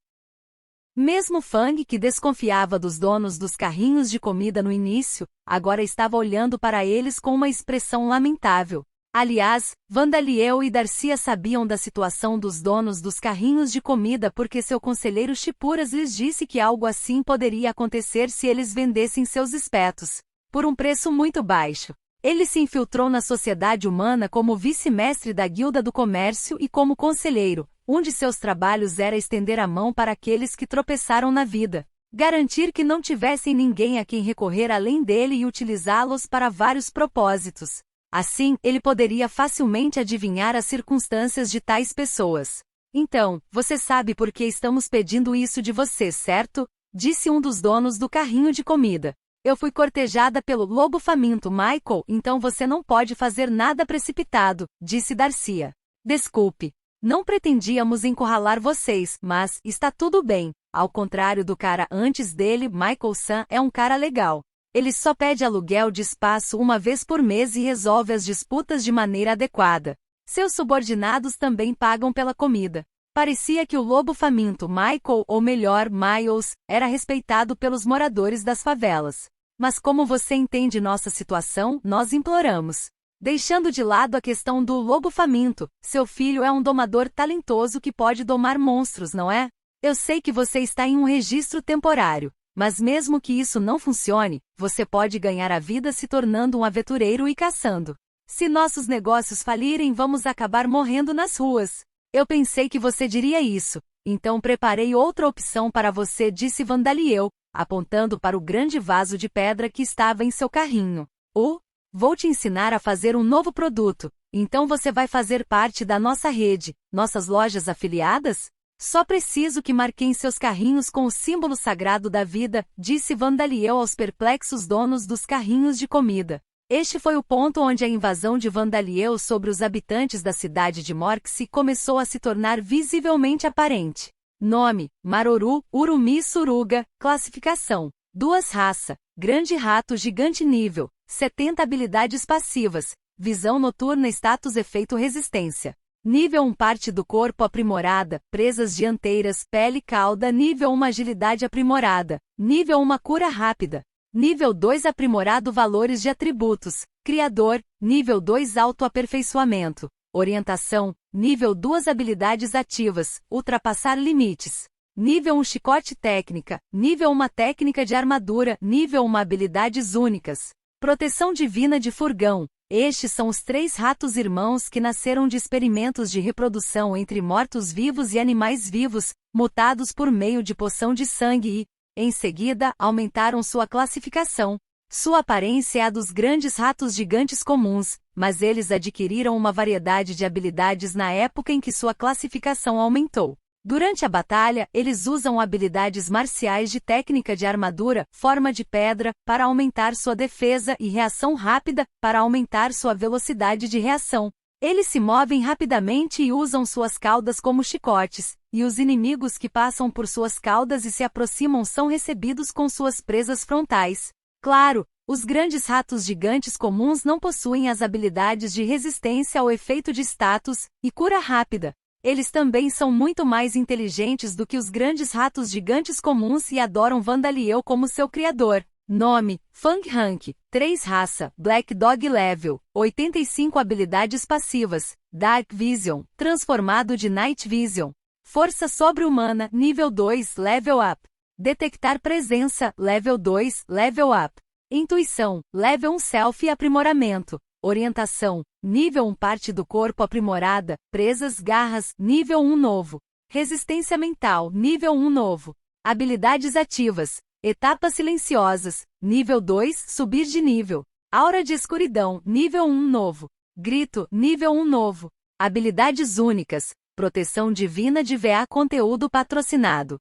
Mesmo Fang, que desconfiava dos donos dos carrinhos de comida no início, agora estava olhando para eles com uma expressão lamentável. Aliás, Vandaliel e Darcia sabiam da situação dos donos dos carrinhos de comida porque seu conselheiro Chipuras lhes disse que algo assim poderia acontecer se eles vendessem seus espetos por um preço muito baixo. Ele se infiltrou na sociedade humana como vice-mestre da Guilda do Comércio e como conselheiro. Um de seus trabalhos era estender a mão para aqueles que tropeçaram na vida, garantir que não tivessem ninguém a quem recorrer além dele e utilizá-los para vários propósitos. Assim, ele poderia facilmente adivinhar as circunstâncias de tais pessoas. Então, você sabe por que estamos pedindo isso de você, certo? Disse um dos donos do carrinho de comida. Eu fui cortejada pelo lobo faminto Michael, então você não pode fazer nada precipitado, disse Darcia. Desculpe. Não pretendíamos encurralar vocês, mas está tudo bem. Ao contrário do cara antes dele, Michael Sam é um cara legal. Ele só pede aluguel de espaço uma vez por mês e resolve as disputas de maneira adequada. Seus subordinados também pagam pela comida. Parecia que o lobo faminto Michael, ou melhor, Miles, era respeitado pelos moradores das favelas. Mas como você entende nossa situação, nós imploramos. Deixando de lado a questão do lobo faminto, seu filho é um domador talentoso que pode domar monstros, não é? Eu sei que você está em um registro temporário, mas mesmo que isso não funcione, você pode ganhar a vida se tornando um aventureiro e caçando. Se nossos negócios falirem, vamos acabar morrendo nas ruas. Eu pensei que você diria isso, então preparei outra opção para você, disse Vandaliel, apontando para o grande vaso de pedra que estava em seu carrinho. Vou te ensinar a fazer um novo produto, então você vai fazer parte da nossa rede, nossas lojas afiliadas? Só preciso que marquem seus carrinhos com o símbolo sagrado da vida, disse Vandaliel aos perplexos donos dos carrinhos de comida. Este foi o ponto onde a invasão de Vandaliel sobre os habitantes da cidade de Morxie começou a se tornar visivelmente aparente. Nome: Maroru, Urumi Suruga. Classificação: 2 raça, grande rato gigante nível, 70 habilidades passivas, visão noturna status efeito resistência. Nível 1 parte do corpo aprimorada, presas dianteiras, pele cauda. Nível 1 agilidade aprimorada, nível 1 cura rápida. Nível 2 aprimorado valores de atributos, criador, nível 2 autoaperfeiçoamento, orientação, nível 2 habilidades ativas, ultrapassar limites. Nível 1 chicote técnica, nível 1 técnica de armadura, nível 1 habilidades únicas. Proteção divina de furgão. Estes são os 3 ratos irmãos que nasceram de experimentos de reprodução entre mortos-vivos e animais vivos, mutados por meio de poção de sangue e, em seguida, aumentaram sua classificação. Sua aparência é a dos grandes ratos gigantes comuns, mas eles adquiriram uma variedade de habilidades na época em que sua classificação aumentou. Durante a batalha, eles usam habilidades marciais de técnica de armadura, forma de pedra, para aumentar sua defesa e reação rápida, para aumentar sua velocidade de reação. Eles se movem rapidamente e usam suas caudas como chicotes, e os inimigos que passam por suas caudas e se aproximam são recebidos com suas presas frontais. Claro, os grandes ratos gigantes comuns não possuem as habilidades de resistência ao efeito de status e cura rápida. Eles também são muito mais inteligentes do que os grandes ratos gigantes comuns e adoram Vandaliel como seu criador. Nome: Fang Rank, 3 raça, Black Dog Level, 85 habilidades passivas, Dark Vision, transformado de Night Vision. Força sobre-humana, nível 2, Level Up. Detectar presença, Level 2, Level Up. Intuição, Level 1 Self e aprimoramento. Orientação, nível 1 parte do corpo aprimorada, presas garras, nível 1 novo. Resistência mental, nível 1 novo. Habilidades ativas. Etapas silenciosas, nível 2, subir de nível. Aura de escuridão, nível 1 novo. Grito, nível 1 novo. Habilidades únicas. Proteção divina de VA. Conteúdo patrocinado.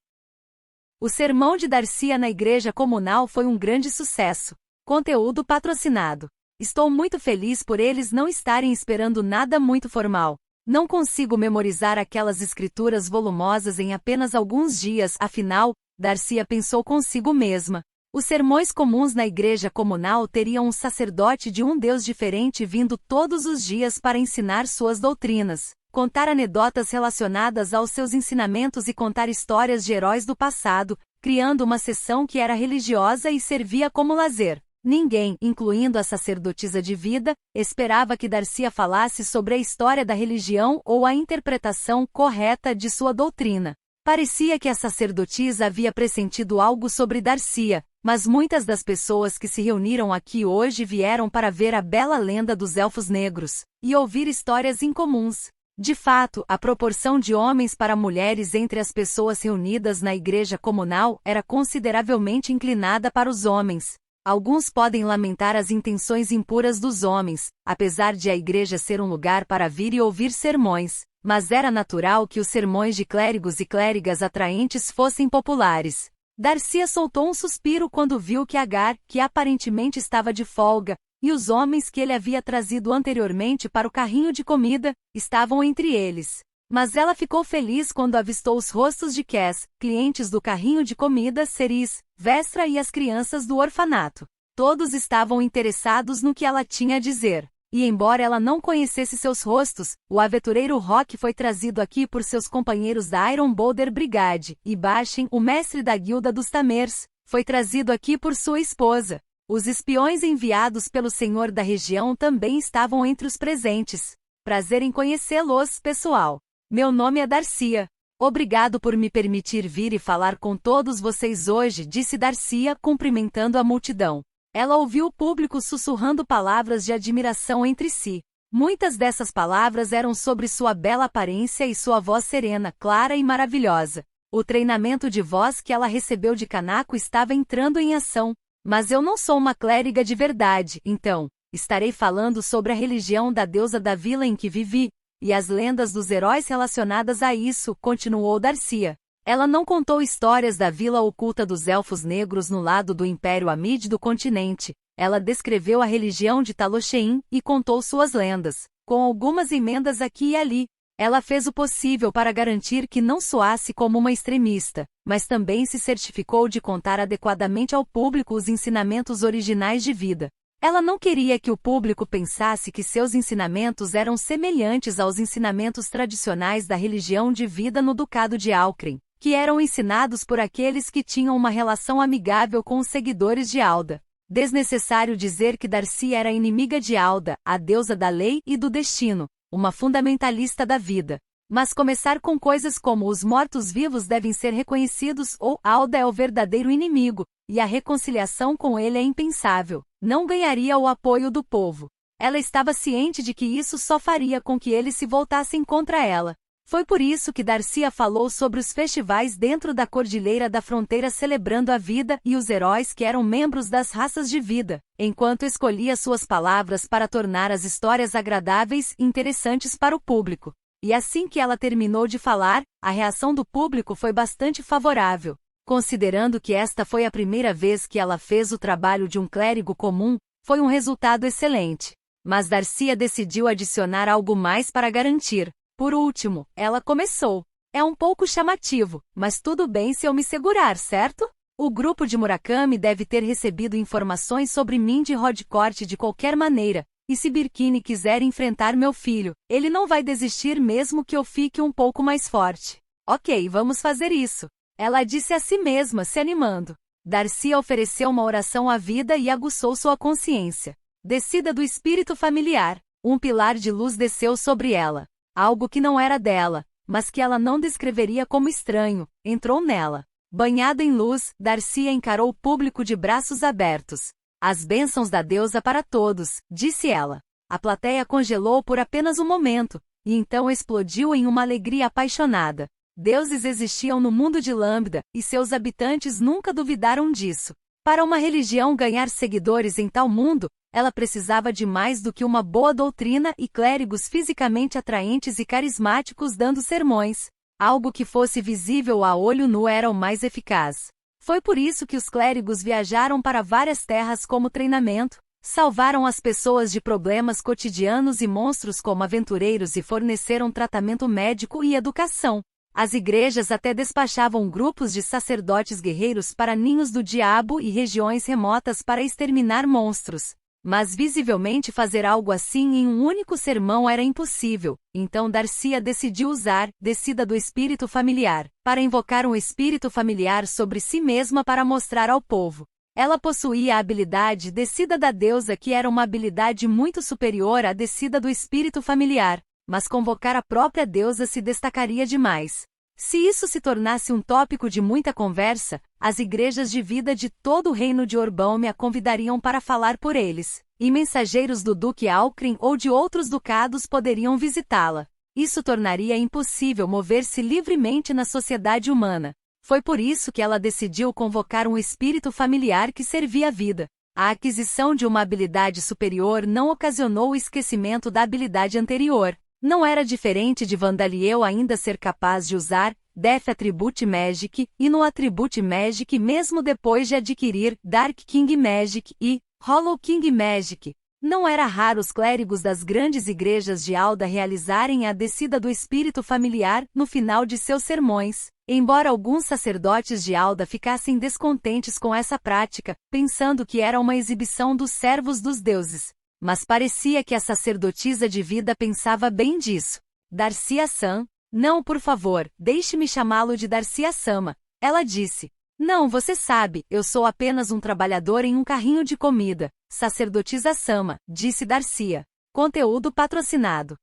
O sermão de Darcia na igreja comunal foi um grande sucesso. Conteúdo patrocinado. Estou muito feliz por eles não estarem esperando nada muito formal. Não consigo memorizar aquelas escrituras volumosas em apenas alguns dias, afinal, Darcia pensou consigo mesma. Os sermões comuns na igreja comunal teriam um sacerdote de um Deus diferente vindo todos os dias para ensinar suas doutrinas, contar anedotas relacionadas aos seus ensinamentos e contar histórias de heróis do passado, criando uma sessão que era religiosa e servia como lazer. Ninguém, incluindo a sacerdotisa de vida, esperava que Darcia falasse sobre a história da religião ou a interpretação correta de sua doutrina. Parecia que a sacerdotisa havia pressentido algo sobre Darcia, Mas muitas das pessoas que se reuniram aqui hoje vieram para ver a bela lenda dos Elfos Negros e ouvir histórias incomuns. De fato, a proporção de homens para mulheres entre as pessoas reunidas na igreja comunal era consideravelmente inclinada para os homens. Alguns podem lamentar as intenções impuras dos homens, apesar de a igreja ser um lugar para vir e ouvir sermões, mas era natural que os sermões de clérigos e clérigas atraentes fossem populares. Darcy soltou um suspiro quando viu que Agar, que aparentemente estava de folga, e os homens que ele havia trazido anteriormente para o carrinho de comida, estavam entre eles. Mas ela ficou feliz quando avistou os rostos de Cass, clientes do carrinho de comida, Ceris, Vestra e as crianças do orfanato. Todos estavam interessados no que ela tinha a dizer. E embora ela não conhecesse seus rostos, o aventureiro Rock foi trazido aqui por seus companheiros da Iron Boulder Brigade, e Bashin, o mestre da guilda dos Tamers, foi trazido aqui por sua esposa. Os espiões enviados pelo senhor da região também estavam entre os presentes. Prazer em conhecê-los, pessoal. Meu nome é Darcia. Obrigado por me permitir vir e falar com todos vocês hoje, disse Darcia, cumprimentando a multidão. Ela ouviu o público sussurrando palavras de admiração entre si. Muitas dessas palavras eram sobre sua bela aparência e sua voz serena, clara e maravilhosa. O treinamento de voz que ela recebeu de Kanako estava entrando em ação. Mas eu não sou uma clériga de verdade, então, estarei falando sobre a religião da deusa da vila em que vivi, e as lendas dos heróis relacionadas a isso, continuou Darcia. Ela não contou histórias da vila oculta dos Elfos Negros no lado do Império Amid do continente. Ela descreveu a religião de Talosheim e contou suas lendas, com algumas emendas aqui e ali. Ela fez o possível para garantir que não soasse como uma extremista, mas também se certificou de contar adequadamente ao público os ensinamentos originais de vida. Ela não queria que o público pensasse que seus ensinamentos eram semelhantes aos ensinamentos tradicionais da religião de vida no Ducado de Alcren, que eram ensinados por aqueles que tinham uma relação amigável com os seguidores de Alda. Desnecessário dizer que Darcy era inimiga de Alda, a deusa da lei e do destino, uma fundamentalista da vida. Mas começar com coisas como os mortos-vivos devem ser reconhecidos ou Alda é o verdadeiro inimigo, e a reconciliação com ele é impensável, não ganharia o apoio do povo. Ela estava ciente de que isso só faria com que eles se voltassem contra ela. Foi por isso que Darcia falou sobre os festivais dentro da Cordilheira da Fronteira celebrando a vida e os heróis que eram membros das raças de vida, enquanto escolhia suas palavras para tornar as histórias agradáveis e interessantes para o público. E assim que ela terminou de falar, a reação do público foi bastante favorável. Considerando que esta foi a primeira vez que ela fez o trabalho de um clérigo comum, foi um resultado excelente. Mas Darcia decidiu adicionar algo mais para garantir. Por último, ela começou. É um pouco chamativo, mas tudo bem se eu me segurar, certo? O grupo de Murakami deve ter recebido informações sobre mim de Rodcourt de qualquer maneira, e se Birkini quiser enfrentar meu filho, ele não vai desistir mesmo que eu fique um pouco mais forte. Ok, vamos fazer isso. Ela disse a si mesma, se animando. Darcy ofereceu uma oração à vida e aguçou sua consciência. Descida do espírito familiar, um pilar de luz desceu sobre ela. Algo que não era dela, mas que ela não descreveria como estranho, entrou nela. Banhada em luz, Darcy encarou o público de braços abertos. As bênçãos da deusa para todos, disse ela. A plateia congelou por apenas um momento, e então explodiu em uma alegria apaixonada. Deuses existiam no mundo de Lambda, e seus habitantes nunca duvidaram disso. Para uma religião ganhar seguidores em tal mundo, ela precisava de mais do que uma boa doutrina e clérigos fisicamente atraentes e carismáticos dando sermões. Algo que fosse visível a olho nu era o mais eficaz. Foi por isso que os clérigos viajaram para várias terras como treinamento, salvaram as pessoas de problemas cotidianos e monstros como aventureiros e forneceram tratamento médico e educação. As igrejas até despachavam grupos de sacerdotes guerreiros para ninhos do diabo e regiões remotas para exterminar monstros. Mas visivelmente fazer algo assim em um único sermão era impossível, então Darcia decidiu usar Descida do Espírito Familiar, para invocar um espírito familiar sobre si mesma para mostrar ao povo. Ela possuía a habilidade Descida da Deusa, que era uma habilidade muito superior à Descida do Espírito Familiar, mas convocar a própria deusa se destacaria demais. Se isso se tornasse um tópico de muita conversa, as igrejas de vida de todo o reino de Orbaum a convidariam para falar por eles, e mensageiros do Duque Alcrin ou de outros ducados poderiam visitá-la. Isso tornaria impossível mover-se livremente na sociedade humana. Foi por isso que ela decidiu convocar um espírito familiar que servia a vida. A aquisição de uma habilidade superior não ocasionou o esquecimento da habilidade anterior. Não era diferente de Vandaliel ainda ser capaz de usar Death Attribute Magic e no Attribute Magic mesmo depois de adquirir Dark King Magic e Hollow King Magic. Não era raro os clérigos das grandes igrejas de Alda realizarem a descida do espírito familiar no final de seus sermões, embora alguns sacerdotes de Alda ficassem descontentes com essa prática, pensando que era uma exibição dos servos dos deuses. Mas parecia que a sacerdotisa de vida pensava bem disso. Darcia-san, não, por favor, deixe-me chamá-lo de Darcia-sama. Ela disse. Não, você sabe, eu sou apenas um trabalhador em um carrinho de comida. Sacerdotisa Sama, disse Darcia. Conteúdo patrocinado.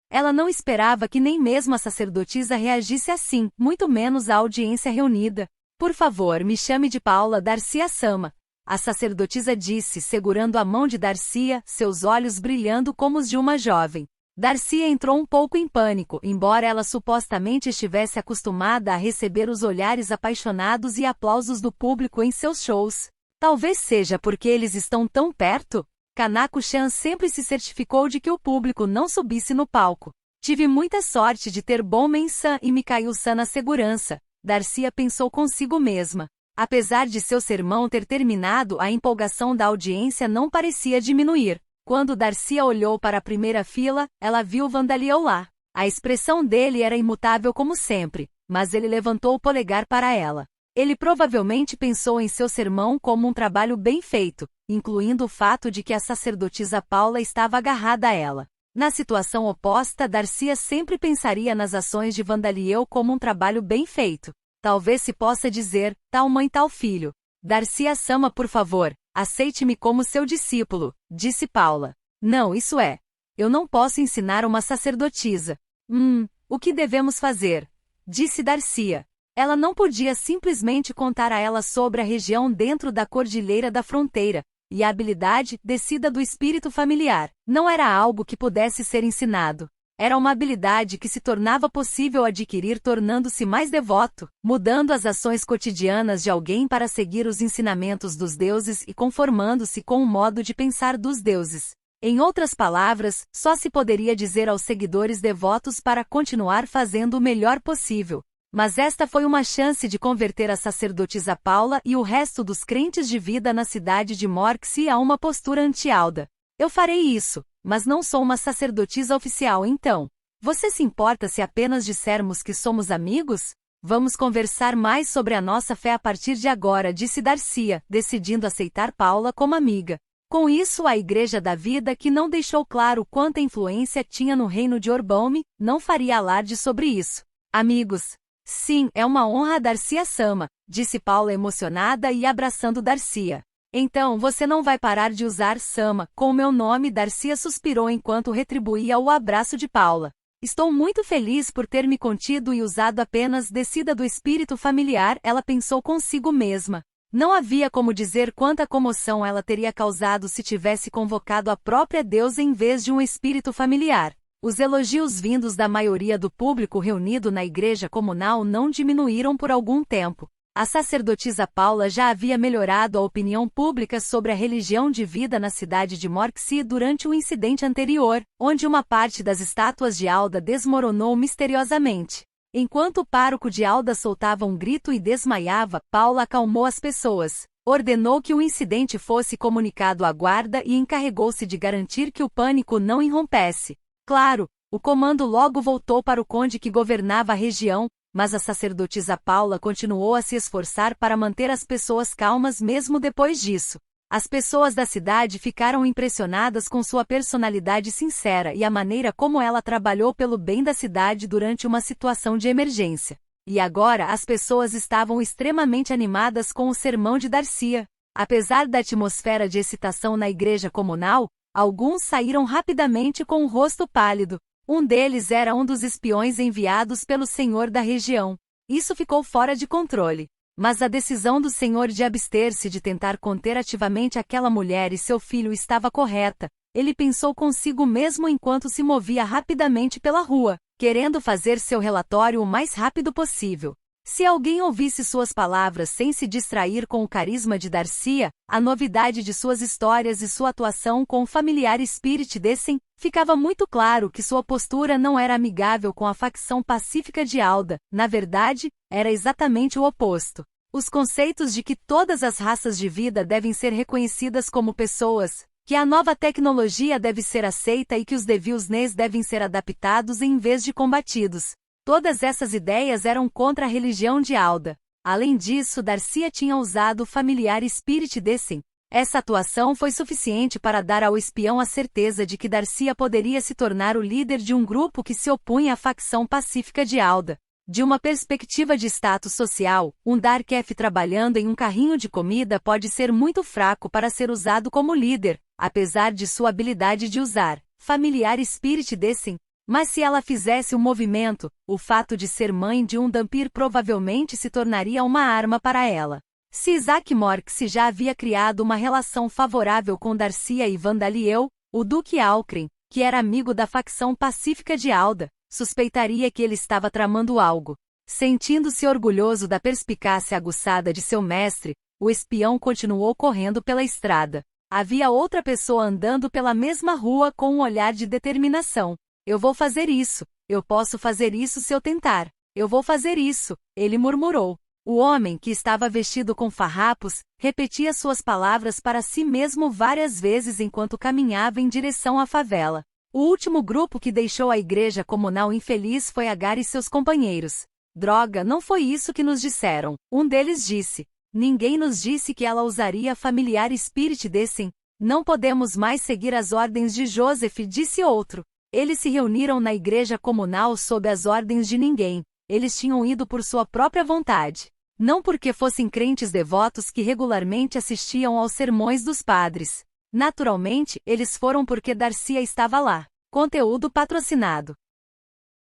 Ela não esperava que nem mesmo a sacerdotisa reagisse assim, muito menos a audiência reunida. Por favor, me chame de Paula Darcia-sama. A sacerdotisa disse, segurando a mão de Darcia, seus olhos brilhando como os de uma jovem. Darcia entrou um pouco em pânico, embora ela supostamente estivesse acostumada a receber os olhares apaixonados e aplausos do público em seus shows. Talvez seja porque eles estão tão perto. Kanako-chan sempre se certificou de que o público não subisse no palco. Tive muita sorte de ter Bonmen-san e Mikhail-san na segurança. Darcia pensou consigo mesma. Apesar de seu sermão ter terminado, a empolgação da audiência não parecia diminuir. Quando Darcia olhou para a primeira fila, ela viu Vandaliel lá. A expressão dele era imutável como sempre, mas ele levantou o polegar para ela. Ele provavelmente pensou em seu sermão como um trabalho bem feito, incluindo o fato de que a sacerdotisa Paula estava agarrada a ela. Na situação oposta, Darcia sempre pensaria nas ações de Vandaliel como um trabalho bem feito. Talvez se possa dizer, tal mãe tal filho. Darcia-sama, por favor, aceite-me como seu discípulo, disse Paula. Não, isso é. Eu não posso ensinar uma sacerdotisa. O que devemos fazer? Disse Darcia. Ela não podia simplesmente contar a ela sobre a região dentro da Cordilheira da Fronteira, e a habilidade, descida do espírito familiar, não era algo que pudesse ser ensinado. Era uma habilidade que se tornava possível adquirir tornando-se mais devoto, mudando as ações cotidianas de alguém para seguir os ensinamentos dos deuses e conformando-se com o modo de pensar dos deuses. Em outras palavras, só se poderia dizer aos seguidores devotos para continuar fazendo o melhor possível. Mas esta foi uma chance de converter a sacerdotisa Paula e o resto dos crentes de vida na cidade de Morxie a uma postura anti-Alda. Eu farei isso, mas não sou uma sacerdotisa oficial então. Você se importa se apenas dissermos que somos amigos? Vamos conversar mais sobre a nossa fé a partir de agora, disse Darcia, decidindo aceitar Paula como amiga. Com isso, a Igreja da Vida, que não deixou claro quanta influência tinha no reino de Orbaum, não faria alarde sobre isso. Amigos. Sim, é uma honra, Darcia-sama, disse Paula emocionada e abraçando Darcia. Então você não vai parar de usar Sama com o meu nome? Darcia suspirou enquanto retribuía o abraço de Paula. Estou muito feliz por ter me contido e usado apenas descida do espírito familiar, ela pensou consigo mesma. Não havia como dizer quanta comoção ela teria causado se tivesse convocado a própria deusa em vez de um espírito familiar. Os elogios vindos da maioria do público reunido na igreja comunal não diminuíram por algum tempo. A sacerdotisa Paula já havia melhorado a opinião pública sobre a religião de vida na cidade de Morxie durante o incidente anterior, onde uma parte das estátuas de Alda desmoronou misteriosamente. Enquanto o pároco de Alda soltava um grito e desmaiava, Paula acalmou as pessoas. Ordenou que o incidente fosse comunicado à guarda e encarregou-se de garantir que o pânico não irrompesse. Claro, o comando logo voltou para o conde que governava a região, mas a sacerdotisa Paula continuou a se esforçar para manter as pessoas calmas mesmo depois disso. As pessoas da cidade ficaram impressionadas com sua personalidade sincera e a maneira como ela trabalhou pelo bem da cidade durante uma situação de emergência. E agora as pessoas estavam extremamente animadas com o sermão de Darcia. Apesar da atmosfera de excitação na igreja comunal, alguns saíram rapidamente com o rosto pálido. Um deles era um dos espiões enviados pelo senhor da região. Isso ficou fora de controle. Mas a decisão do senhor de abster-se de tentar conter ativamente aquela mulher e seu filho estava correta. Ele pensou consigo mesmo enquanto se movia rapidamente pela rua, querendo fazer seu relatório o mais rápido possível. Se alguém ouvisse suas palavras sem se distrair com o carisma de Darcia, a novidade de suas histórias e sua atuação com o familiar Spirit Descent, ficava muito claro que sua postura não era amigável com a facção pacífica de Alda. Na verdade, era exatamente o oposto. Os conceitos de que todas as raças de vida devem ser reconhecidas como pessoas, que a nova tecnologia deve ser aceita e que os Devilsnes devem ser adaptados em vez de combatidos. Todas essas ideias eram contra a religião de Alda. Além disso, Darcia tinha usado o familiar Spirit Descent. Essa atuação foi suficiente para dar ao espião a certeza de que Darcia poderia se tornar o líder de um grupo que se opunha à facção pacífica de Alda. De uma perspectiva de status social, um Dark Elf trabalhando em um carrinho de comida pode ser muito fraco para ser usado como líder, apesar de sua habilidade de usar familiar Spirit Descent. Mas se ela fizesse um movimento, o fato de ser mãe de um Dhampir provavelmente se tornaria uma arma para ela. Se Isaac Morxe já havia criado uma relação favorável com Darcia e Vandaliel, o Duque Alcren, que era amigo da facção pacífica de Alda, suspeitaria que ele estava tramando algo. Sentindo-se orgulhoso da perspicácia aguçada de seu mestre, o espião continuou correndo pela estrada. Havia outra pessoa andando pela mesma rua com um olhar de determinação. Eu vou fazer isso. Eu posso fazer isso se eu tentar. Eu vou fazer isso, ele murmurou. O homem, que estava vestido com farrapos, repetia suas palavras para si mesmo várias vezes enquanto caminhava em direção à favela. O último grupo que deixou a igreja comunal infeliz foi Agar e seus companheiros. Droga, não foi isso que nos disseram. Um deles disse. Ninguém nos disse que ela usaria familiar Spirit Descent. Não podemos mais seguir as ordens de Joseph, disse outro. Eles se reuniram na igreja comunal sob as ordens de ninguém. Eles tinham ido por sua própria vontade. Não porque fossem crentes devotos que regularmente assistiam aos sermões dos padres. Naturalmente, eles foram porque Darcia estava lá. Conteúdo patrocinado.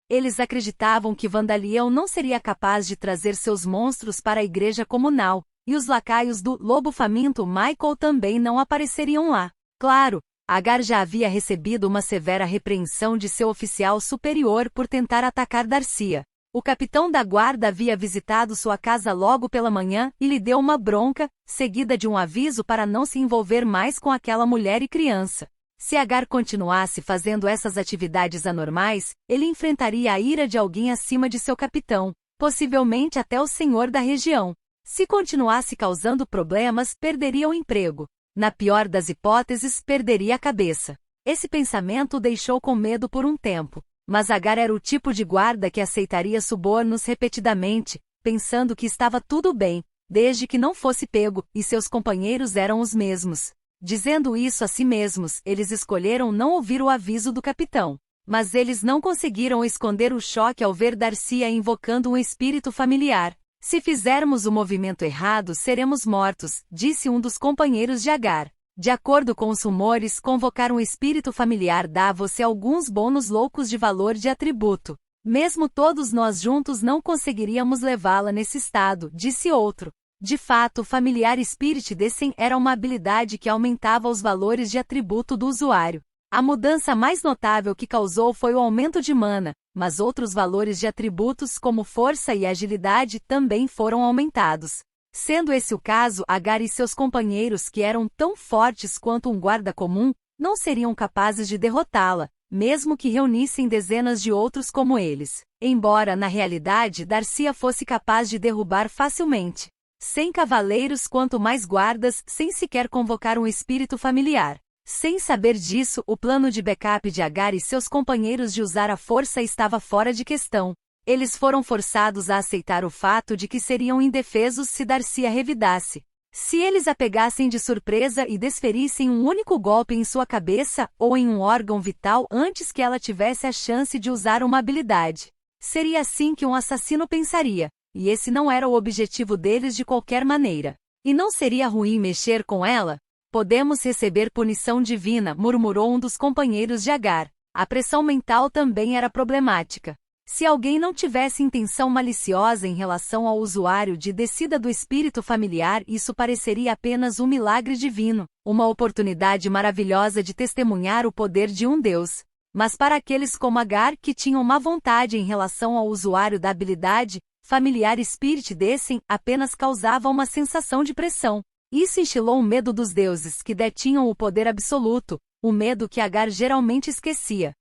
Eles acreditavam que Vandaliel não seria capaz de trazer seus monstros para a igreja comunal, e os lacaios do Lobo Faminto Michael também não apareceriam lá. Claro, Agar já havia recebido uma severa repreensão de seu oficial superior por tentar atacar Darcia. O capitão da guarda havia visitado sua casa logo pela manhã e lhe deu uma bronca, seguida de um aviso para não se envolver mais com aquela mulher e criança. Se Agar continuasse fazendo essas atividades anormais, ele enfrentaria a ira de alguém acima de seu capitão, possivelmente até o senhor da região. Se continuasse causando problemas, perderia o emprego. Na pior das hipóteses, perderia a cabeça. Esse pensamento o deixou com medo por um tempo. Mas Agar era o tipo de guarda que aceitaria subornos repetidamente, pensando que estava tudo bem, desde que não fosse pego, e seus companheiros eram os mesmos. Dizendo isso a si mesmos, eles escolheram não ouvir o aviso do capitão. Mas eles não conseguiram esconder o choque ao ver Darcia invocando um espírito familiar. Se fizermos o movimento errado, seremos mortos, disse um dos companheiros de Agar. De acordo com os rumores, convocar um espírito familiar dá a você alguns bônus loucos de valor de atributo. Mesmo todos nós juntos não conseguiríamos levá-la nesse estado, disse outro. De fato, o familiar Spirit Descent era uma habilidade que aumentava os valores de atributo do usuário. A mudança mais notável que causou foi o aumento de mana, mas outros valores de atributos como força e agilidade também foram aumentados. Sendo esse o caso, Agar e seus companheiros, que eram tão fortes quanto um guarda comum, não seriam capazes de derrotá-la, mesmo que reunissem dezenas de outros como eles. Embora, na realidade, Darcia fosse capaz de derrubar facilmente 100 cavaleiros quanto mais guardas, sem sequer convocar um espírito familiar. Sem saber disso, o plano de backup de Agar e seus companheiros de usar a força estava fora de questão. Eles foram forçados a aceitar o fato de que seriam indefesos se Darcia revidasse. Se eles a pegassem de surpresa e desferissem um único golpe em sua cabeça ou em um órgão vital antes que ela tivesse a chance de usar uma habilidade. Seria assim que um assassino pensaria, e esse não era o objetivo deles de qualquer maneira. E não seria ruim mexer com ela? Podemos receber punição divina, murmurou um dos companheiros de Agar. A pressão mental também era problemática. Se alguém não tivesse intenção maliciosa em relação ao usuário de descida do espírito familiar, isso pareceria apenas um milagre divino, uma oportunidade maravilhosa de testemunhar o poder de um Deus. Mas para aqueles como Agar que tinham má vontade em relação ao usuário da habilidade familiar Spirit Descent, apenas causava uma sensação de pressão. Isso instilou o medo dos deuses que detinham o poder absoluto, o medo que Agar geralmente esquecia.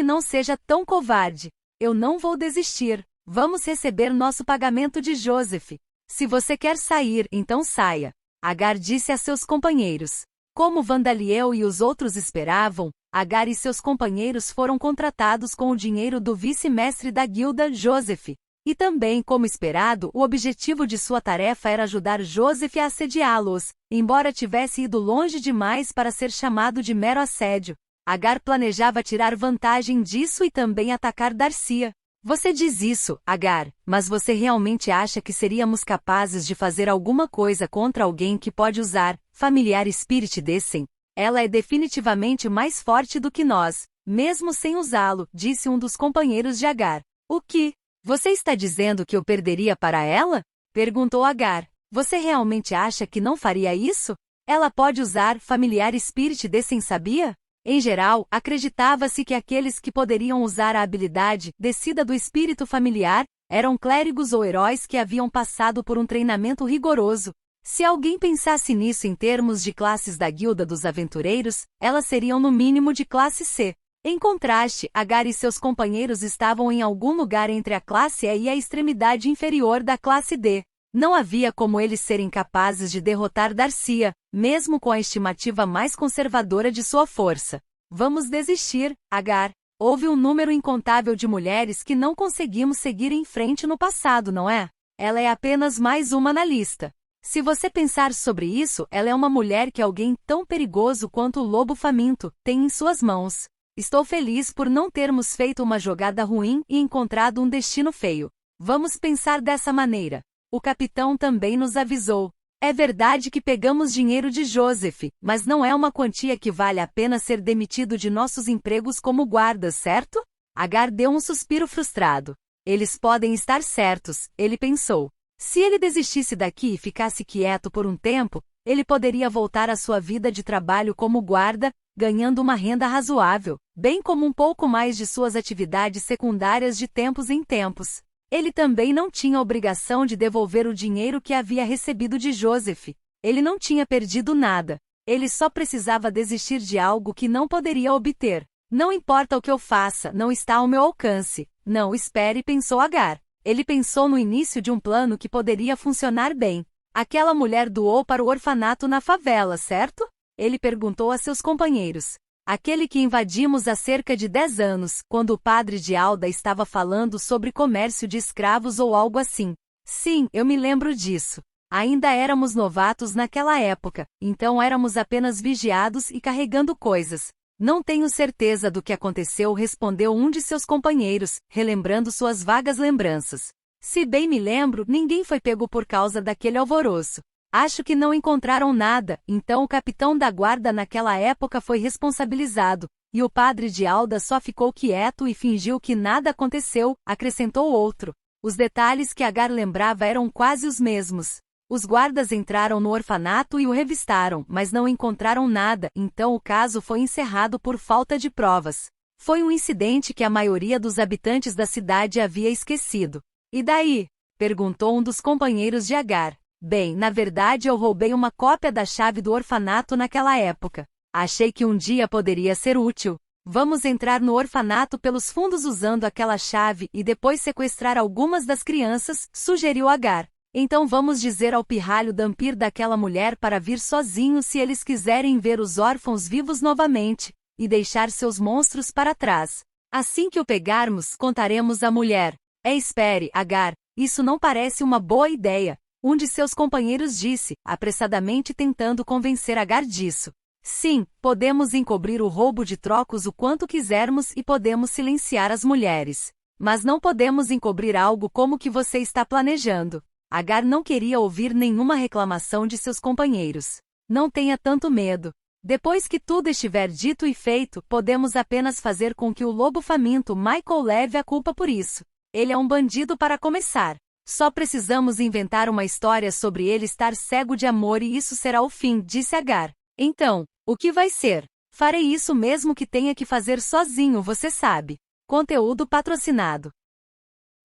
Não seja tão covarde. Eu não vou desistir. Vamos receber nosso pagamento de Joseph. Se você quer sair, então saia. Agar disse a seus companheiros. Como Vandaliel e os outros esperavam, Agar e seus companheiros foram contratados com o dinheiro do vice-mestre da guilda, Joseph. E também, como esperado, o objetivo de sua tarefa era ajudar Joseph a assediá-los, embora tivesse ido longe demais para ser chamado de mero assédio. Agar planejava tirar vantagem disso e também atacar Darcia. Você diz isso, Agar, mas você realmente acha que seríamos capazes de fazer alguma coisa contra alguém que pode usar familiar Spirit Descent? Ela é definitivamente mais forte do que nós, mesmo sem usá-lo, disse um dos companheiros de Agar. O que? Você está dizendo que eu perderia para ela? Perguntou Agar. Você realmente acha que não faria isso? Ela pode usar familiar Spirit Descent, sabia? Em geral, acreditava-se que aqueles que poderiam usar a habilidade descida do espírito familiar eram clérigos ou heróis que haviam passado por um treinamento rigoroso. Se alguém pensasse nisso em termos de classes da Guilda dos Aventureiros, elas seriam no mínimo de classe C. Em contraste, Agar e seus companheiros estavam em algum lugar entre a classe E e a extremidade inferior da classe D. Não havia como eles serem capazes de derrotar Darcia, mesmo com a estimativa mais conservadora de sua força. Vamos desistir, Agar. Houve um número incontável de mulheres que não conseguimos seguir em frente no passado, não é? Ela é apenas mais uma na lista. Se você pensar sobre isso, ela é uma mulher que alguém tão perigoso quanto o lobo faminto tem em suas mãos. Estou feliz por não termos feito uma jogada ruim e encontrado um destino feio. Vamos pensar dessa maneira. O capitão também nos avisou. É verdade que pegamos dinheiro de Joseph, mas não é uma quantia que vale a pena ser demitido de nossos empregos como guardas, certo? Agar deu um suspiro frustrado. Eles podem estar certos, ele pensou. Se ele desistisse daqui e ficasse quieto por um tempo, ele poderia voltar à sua vida de trabalho como guarda, ganhando uma renda razoável, bem como um pouco mais de suas atividades secundárias de tempos em tempos. Ele também não tinha obrigação de devolver o dinheiro que havia recebido de Joseph. Ele não tinha perdido nada. Ele só precisava desistir de algo que não poderia obter. Não importa o que eu faça, não está ao meu alcance. Não espere, pensou Agar. Ele pensou no início de um plano que poderia funcionar bem. Aquela mulher doou para o orfanato na favela, certo? Ele perguntou a seus companheiros. Aquele que invadimos há cerca de 10 anos, quando o padre de Alda estava falando sobre comércio de escravos ou algo assim. Sim, eu me lembro disso. Ainda éramos novatos naquela época, então éramos apenas vigiados e carregando coisas. Não tenho certeza do que aconteceu, respondeu um de seus companheiros, relembrando suas vagas lembranças. Se bem me lembro, ninguém foi pego por causa daquele alvoroço. Acho que não encontraram nada, então o capitão da guarda naquela época foi responsabilizado, e o padre de Alda só ficou quieto e fingiu que nada aconteceu, acrescentou outro. Os detalhes que Agar lembrava eram quase os mesmos. Os guardas entraram no orfanato e o revistaram, mas não encontraram nada, então o caso foi encerrado por falta de provas. Foi um incidente que a maioria dos habitantes da cidade havia esquecido. E daí? Perguntou um dos companheiros de Agar. Bem, na verdade eu roubei uma cópia da chave do orfanato naquela época. Achei que um dia poderia ser útil. Vamos entrar no orfanato pelos fundos usando aquela chave e depois sequestrar algumas das crianças, sugeriu Agar. Então vamos dizer ao pirralho Dampir daquela mulher para vir sozinho se eles quiserem ver os órfãos vivos novamente, e deixar seus monstros para trás. Assim que o pegarmos, contaremos à mulher. Espere, Agar, isso não parece uma boa ideia. Um de seus companheiros disse, apressadamente tentando convencer Agar disso. Sim, podemos encobrir o roubo de trocos o quanto quisermos e podemos silenciar as mulheres. Mas não podemos encobrir algo como o que você está planejando. Agar não queria ouvir nenhuma reclamação de seus companheiros. Não tenha tanto medo. Depois que tudo estiver dito e feito, podemos apenas fazer com que o lobo faminto Michael leve a culpa por isso. Ele é um bandido para começar. Só precisamos inventar uma história sobre ele estar cego de amor e isso será o fim, disse Agar. Então, o que vai ser? Farei isso mesmo que tenha que fazer sozinho, você sabe. Conteúdo patrocinado.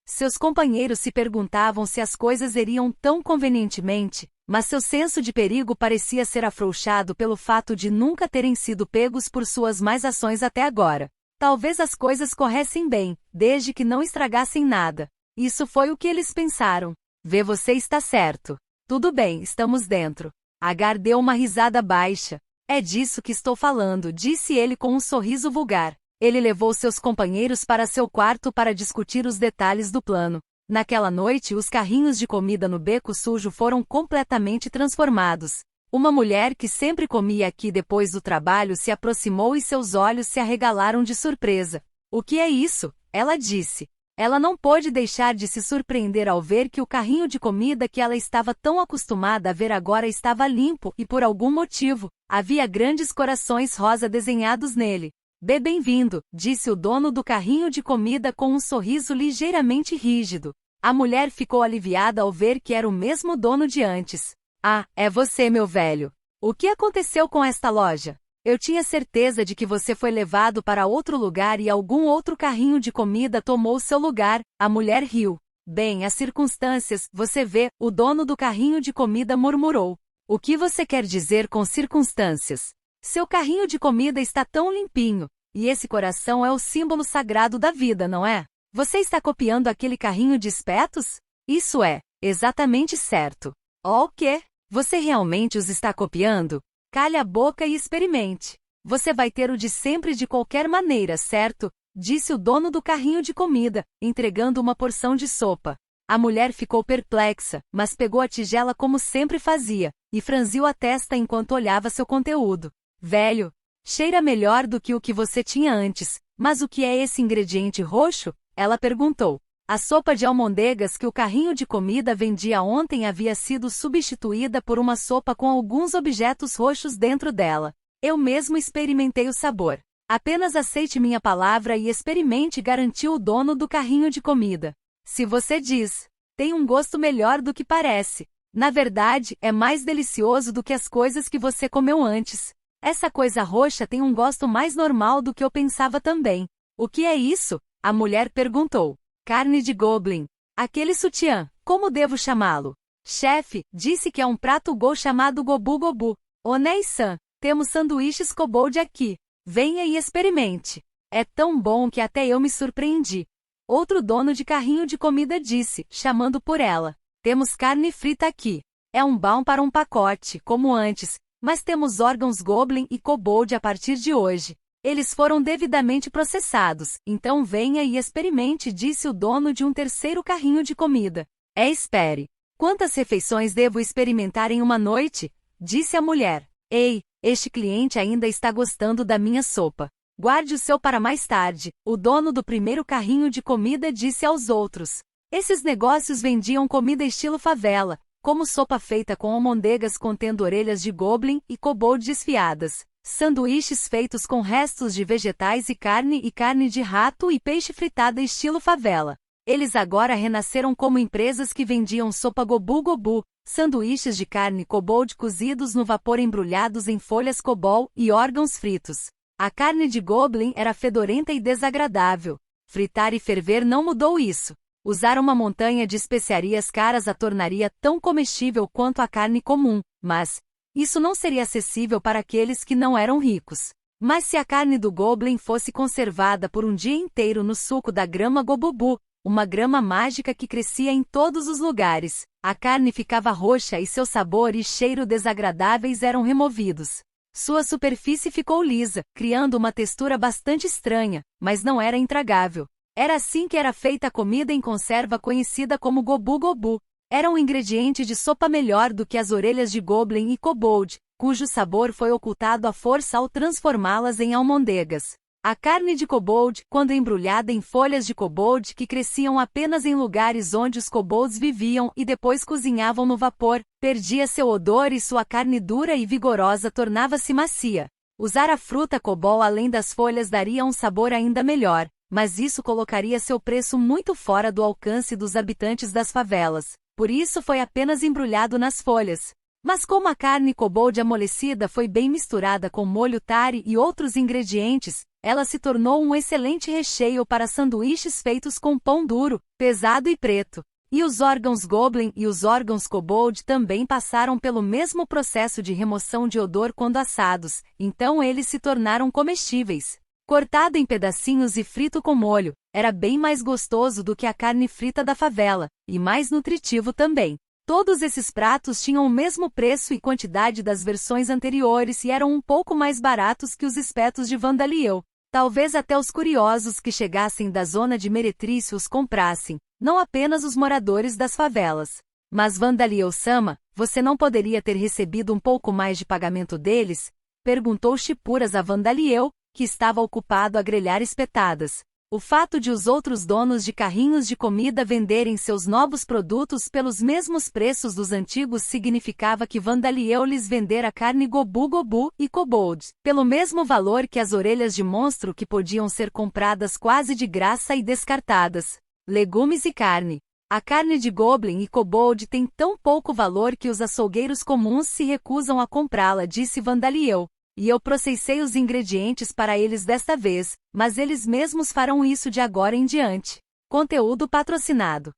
Seus companheiros se perguntavam se as coisas iriam tão convenientemente, mas seu senso de perigo parecia ser afrouxado pelo fato de nunca terem sido pegos por suas más ações até agora. Talvez as coisas corressem bem, desde que não estragassem nada. Isso foi o que eles pensaram. Vê, você está certo. Tudo bem, estamos dentro. Agar deu uma risada baixa. É disso que estou falando, disse ele com um sorriso vulgar. Ele levou seus companheiros para seu quarto para discutir os detalhes do plano. Naquela noite, os carrinhos de comida no beco sujo foram completamente transformados. Uma mulher que sempre comia aqui depois do trabalho se aproximou e seus olhos se arregalaram de surpresa. O que é isso? Ela disse. Ela não pôde deixar de se surpreender ao ver que o carrinho de comida que ela estava tão acostumada a ver agora estava limpo e, por algum motivo, havia grandes corações rosa desenhados nele. Bem-vindo, disse o dono do carrinho de comida com um sorriso ligeiramente rígido. A mulher ficou aliviada ao ver que era o mesmo dono de antes. Ah, é você, meu velho. O que aconteceu com esta loja? Eu tinha certeza de que você foi levado para outro lugar e algum outro carrinho de comida tomou seu lugar, a mulher riu. Bem, as circunstâncias, você vê, o dono do carrinho de comida murmurou. O que você quer dizer com circunstâncias? Seu carrinho de comida está tão limpinho, e esse coração é o símbolo sagrado da vida, não é? Você está copiando aquele carrinho de espetos? Isso é, exatamente certo. Oh, o quê? Você realmente os está copiando? Calhe a boca e experimente. Você vai ter o de sempre de qualquer maneira, certo? Disse o dono do carrinho de comida, entregando uma porção de sopa. A mulher ficou perplexa, mas pegou a tigela como sempre fazia, e franziu a testa enquanto olhava seu conteúdo. Velho, cheira melhor do que o que você tinha antes, mas o que é esse ingrediente roxo? Ela perguntou. A sopa de almôndegas que o carrinho de comida vendia ontem havia sido substituída por uma sopa com alguns objetos roxos dentro dela. Eu mesmo experimentei o sabor. Apenas aceite minha palavra e experimente, garantiu o dono do carrinho de comida. Se você diz, tem um gosto melhor do que parece. Na verdade, é mais delicioso do que as coisas que você comeu antes. Essa coisa roxa tem um gosto mais normal do que eu pensava também. O que é isso? A mulher perguntou. Carne de goblin. Aquele sutiã, como devo chamá-lo? Chefe, disse que é um prato go chamado Gobu Gobu. Onei-san, temos sanduíches kobold aqui. Venha e experimente. É tão bom que até eu me surpreendi. Outro dono de carrinho de comida disse, chamando por ela. Temos carne frita aqui. É um bom para um pacote, como antes, mas temos órgãos goblin e kobold a partir de hoje. Eles foram devidamente processados, então venha e experimente, disse o dono de um terceiro carrinho de comida. Espere. Quantas refeições devo experimentar em uma noite? Disse a mulher. Ei, este cliente ainda está gostando da minha sopa. Guarde o seu para mais tarde, o dono do primeiro carrinho de comida disse aos outros. Esses negócios vendiam comida estilo favela, como sopa feita com almôndegas contendo orelhas de goblin e kobold desfiadas. Sanduíches feitos com restos de vegetais e carne de rato e peixe fritada estilo favela. Eles agora renasceram como empresas que vendiam sopa Gobu Gobu, sanduíches de carne kobold cozidos no vapor embrulhados em folhas cobol e órgãos fritos. A carne de goblin era fedorenta e desagradável. Fritar e ferver não mudou isso. Usar uma montanha de especiarias caras a tornaria tão comestível quanto a carne comum, mas isso não seria acessível para aqueles que não eram ricos. Mas se a carne do goblin fosse conservada por um dia inteiro no suco da grama Gobubu, uma grama mágica que crescia em todos os lugares, a carne ficava roxa e seu sabor e cheiro desagradáveis eram removidos. Sua superfície ficou lisa, criando uma textura bastante estranha, mas não era intragável. Era assim que era feita a comida em conserva conhecida como Gobu Gobu. Era um ingrediente de sopa melhor do que as orelhas de goblin e kobold, cujo sabor foi ocultado à força ao transformá-las em almôndegas. A carne de kobold, quando embrulhada em folhas de kobold que cresciam apenas em lugares onde os kobolds viviam e depois cozinhavam no vapor, perdia seu odor e sua carne dura e vigorosa tornava-se macia. Usar a fruta kobold além das folhas daria um sabor ainda melhor, mas isso colocaria seu preço muito fora do alcance dos habitantes das favelas. Por isso foi apenas embrulhado nas folhas. Mas como a carne kobold amolecida foi bem misturada com molho tare e outros ingredientes, ela se tornou um excelente recheio para sanduíches feitos com pão duro, pesado e preto. E os órgãos goblin e os órgãos kobold também passaram pelo mesmo processo de remoção de odor quando assados, então eles se tornaram comestíveis. Cortado em pedacinhos e frito com molho, era bem mais gostoso do que a carne frita da favela, e mais nutritivo também. Todos esses pratos tinham o mesmo preço e quantidade das versões anteriores e eram um pouco mais baratos que os espetos de Vandaliel. Talvez até os curiosos que chegassem da zona de Meretriz os comprassem, não apenas os moradores das favelas. Mas Vandaliel-sama, você não poderia ter recebido um pouco mais de pagamento deles? Perguntou Shipuras a Vandaliel, que estava ocupado a grelhar espetadas. O fato de os outros donos de carrinhos de comida venderem seus novos produtos pelos mesmos preços dos antigos significava que Vandaliel lhes vendera carne gobu-gobu e kobold, pelo mesmo valor que as orelhas de monstro que podiam ser compradas quase de graça e descartadas. Legumes e carne. A carne de goblin e kobold tem tão pouco valor que os açougueiros comuns se recusam a comprá-la, disse Vandaliel. E eu processei os ingredientes para eles desta vez, mas eles mesmos farão isso de agora em diante. Conteúdo patrocinado.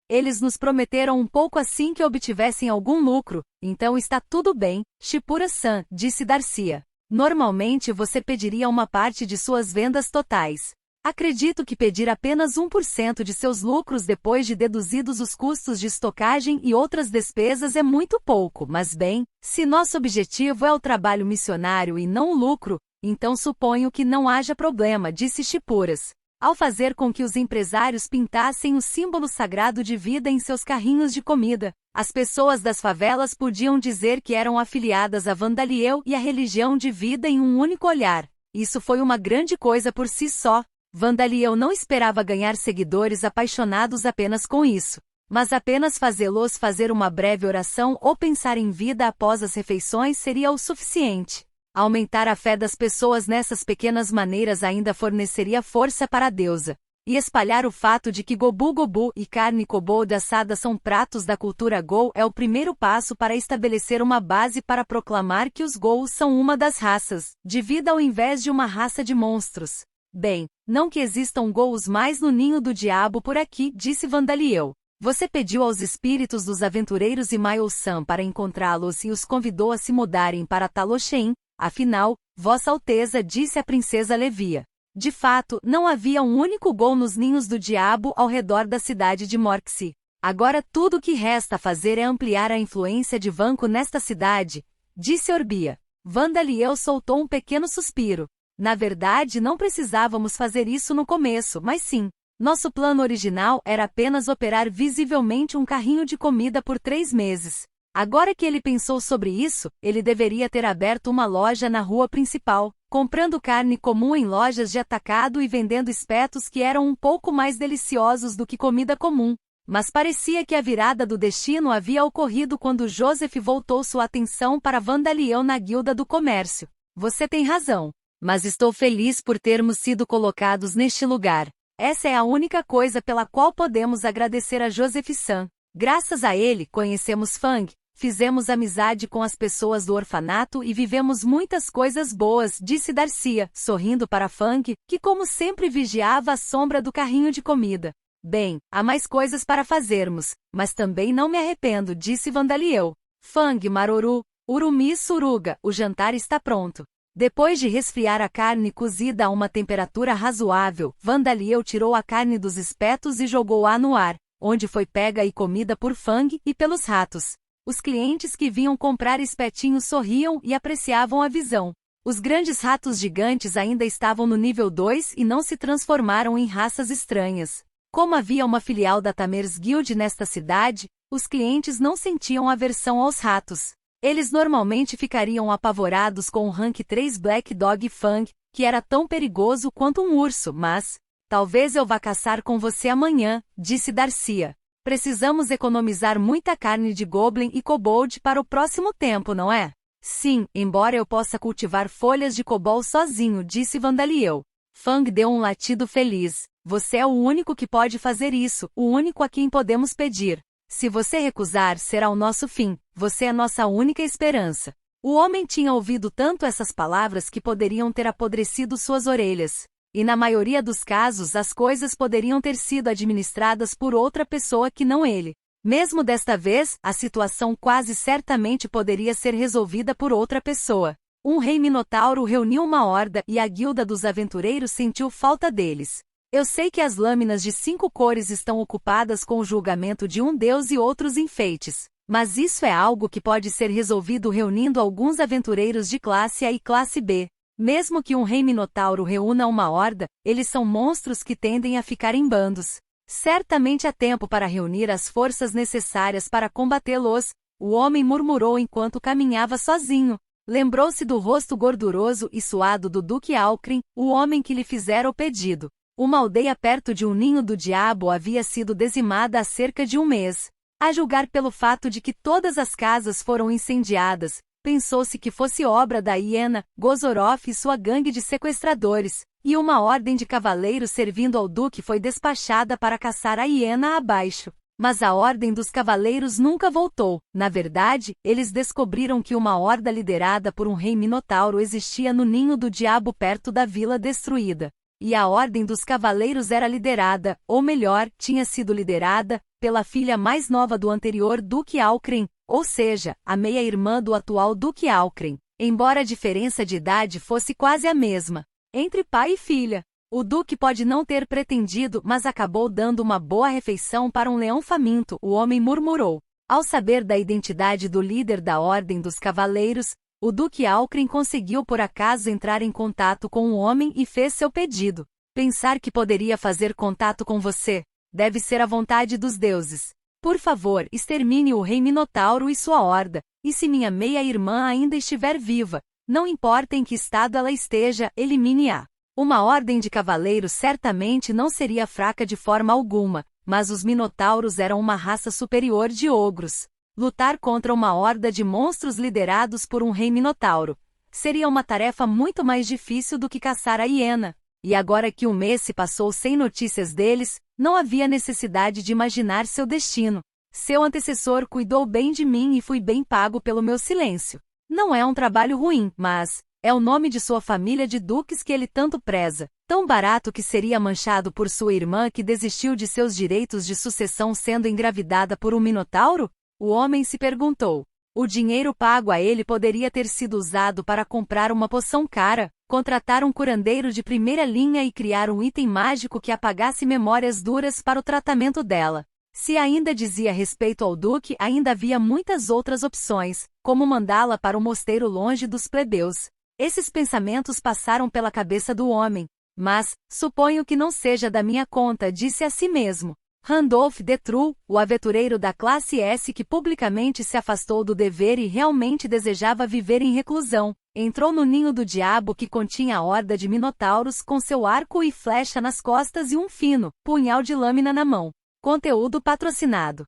Eles nos prometeram um pouco assim que obtivessem algum lucro, então está tudo bem, Shipura-san, disse Darcia. Normalmente você pediria uma parte de suas vendas totais. Acredito que pedir apenas 1% de seus lucros depois de deduzidos os custos de estocagem e outras despesas é muito pouco, mas bem, se nosso objetivo é o trabalho missionário e não o lucro, então suponho que não haja problema, disse Shipuras. Ao fazer com que os empresários pintassem o símbolo sagrado de vida em seus carrinhos de comida, as pessoas das favelas podiam dizer que eram afiliadas a Vandaliel e a religião de vida em um único olhar. Isso foi uma grande coisa por si só. Vandaliel não esperava ganhar seguidores apaixonados apenas com isso, mas apenas fazê-los fazer uma breve oração ou pensar em vida após as refeições seria o suficiente. Aumentar a fé das pessoas nessas pequenas maneiras ainda forneceria força para a deusa. E espalhar o fato de que gobu-gobu e carne kobold assada são pratos da cultura Gol é o primeiro passo para estabelecer uma base para proclamar que os Gol são uma das raças de vida ao invés de uma raça de monstros. Bem, não que existam Gols mais no ninho do diabo por aqui, disse Vandaliel. Você pediu aos espíritos dos aventureiros e Maio-san para encontrá-los e os convidou a se mudarem para Talosheim, afinal, Vossa Alteza, disse a princesa Levia. De fato, não havia um único Gol nos ninhos do diabo ao redor da cidade de Morxi. Agora tudo o que resta fazer é ampliar a influência de Vanco nesta cidade, disse Orbia. Vandaliel soltou um pequeno suspiro. Na verdade, não precisávamos fazer isso no começo, mas sim. Nosso plano original era apenas operar visivelmente um carrinho de comida por 3 meses. Agora que ele pensou sobre isso, ele deveria ter aberto uma loja na rua principal, comprando carne comum em lojas de atacado e vendendo espetos que eram um pouco mais deliciosos do que comida comum. Mas parecia que a virada do destino havia ocorrido quando Joseph voltou sua atenção para Vandaliel na guilda do comércio. Você tem razão. Mas estou feliz por termos sido colocados neste lugar. Essa é a única coisa pela qual podemos agradecer a Joseph-san. Graças a ele, conhecemos Fang, fizemos amizade com as pessoas do orfanato e vivemos muitas coisas boas, disse Darcia, sorrindo para Fang, que como sempre vigiava a sombra do carrinho de comida. Bem, há mais coisas para fazermos, mas também não me arrependo, disse Vandaliel. Fang Maroru, Urumi Suruga, o jantar está pronto. Depois de resfriar a carne cozida a uma temperatura razoável, Vandaliel tirou a carne dos espetos e jogou-a no ar, onde foi pega e comida por Fang e pelos ratos. Os clientes que vinham comprar espetinhos sorriam e apreciavam a visão. Os grandes ratos gigantes ainda estavam no nível 2 e não se transformaram em raças estranhas. Como havia uma filial da Tamers Guild nesta cidade, os clientes não sentiam aversão aos ratos. Eles normalmente ficariam apavorados com o rank 3 Black Dog Fang, que era tão perigoso quanto um urso, mas... Talvez eu vá caçar com você amanhã, disse Darcia. Precisamos economizar muita carne de goblin e kobold para o próximo tempo, não é? Sim, embora eu possa cultivar folhas de cobol sozinho, disse Vandaliel. Fang deu um latido feliz. Você é o único que pode fazer isso, o único a quem podemos pedir. Se você recusar, será o nosso fim. Você é nossa única esperança. O homem tinha ouvido tanto essas palavras que poderiam ter apodrecido suas orelhas. E na maioria dos casos as coisas poderiam ter sido administradas por outra pessoa que não ele. Mesmo desta vez, a situação quase certamente poderia ser resolvida por outra pessoa. Um rei minotauro reuniu uma horda e a guilda dos aventureiros sentiu falta deles. Eu sei que as lâminas de 5 cores estão ocupadas com o julgamento de um deus e outros enfeites. Mas isso é algo que pode ser resolvido reunindo alguns aventureiros de classe A e classe B. Mesmo que um rei minotauro reúna uma horda, eles são monstros que tendem a ficar em bandos. Certamente há tempo para reunir as forças necessárias para combatê-los, o homem murmurou enquanto caminhava sozinho. Lembrou-se do rosto gorduroso e suado do Duque Alcrin, o homem que lhe fizera o pedido. Uma aldeia perto de um ninho do diabo havia sido dizimada há cerca de um mês. A julgar pelo fato de que todas as casas foram incendiadas, pensou-se que fosse obra da hiena, Gozoroth e sua gangue de sequestradores, e uma ordem de cavaleiros servindo ao duque foi despachada para caçar a hiena abaixo. Mas a ordem dos cavaleiros nunca voltou. Na verdade, eles descobriram que uma horda liderada por um rei minotauro existia no ninho do diabo perto da vila destruída. E a ordem dos cavaleiros era liderada, ou melhor, tinha sido liderada, pela filha mais nova do anterior Duque Alcrin, ou seja, a meia-irmã do atual Duque Alcrin, embora a diferença de idade fosse quase a mesma, entre pai e filha. O Duque pode não ter pretendido, mas acabou dando uma boa refeição para um leão faminto, o homem murmurou. Ao saber da identidade do líder da Ordem dos Cavaleiros, o Duque Alcrin conseguiu por acaso entrar em contato com o homem e fez seu pedido. Pensar que poderia fazer contato com você, deve ser a vontade dos deuses. Por favor, extermine o rei Minotauro e sua horda, e se minha meia-irmã ainda estiver viva, não importa em que estado ela esteja, elimine-a. Uma ordem de cavaleiros certamente não seria fraca de forma alguma, mas os Minotauros eram uma raça superior de ogros. Lutar contra uma horda de monstros liderados por um rei Minotauro seria uma tarefa muito mais difícil do que caçar a hiena. E agora que um mês se passou sem notícias deles, não havia necessidade de imaginar seu destino. Seu antecessor cuidou bem de mim e fui bem pago pelo meu silêncio. Não é um trabalho ruim, mas é o nome de sua família de duques que ele tanto preza. Tão barato que seria manchado por sua irmã que desistiu de seus direitos de sucessão sendo engravidada por um minotauro? O homem se perguntou. O dinheiro pago a ele poderia ter sido usado para comprar uma poção cara, contratar um curandeiro de primeira linha e criar um item mágico que apagasse memórias duras para o tratamento dela. Se ainda dizia respeito ao duque, ainda havia muitas outras opções, como mandá-la para um mosteiro longe dos plebeus. Esses pensamentos passaram pela cabeça do homem. Mas, suponho que não seja da minha conta, disse a si mesmo. Randolph Detru, o aventureiro da classe S que publicamente se afastou do dever e realmente desejava viver em reclusão, entrou no ninho do diabo que continha a horda de minotauros com seu arco e flecha nas costas e um fino punhal de lâmina na mão. Conteúdo patrocinado.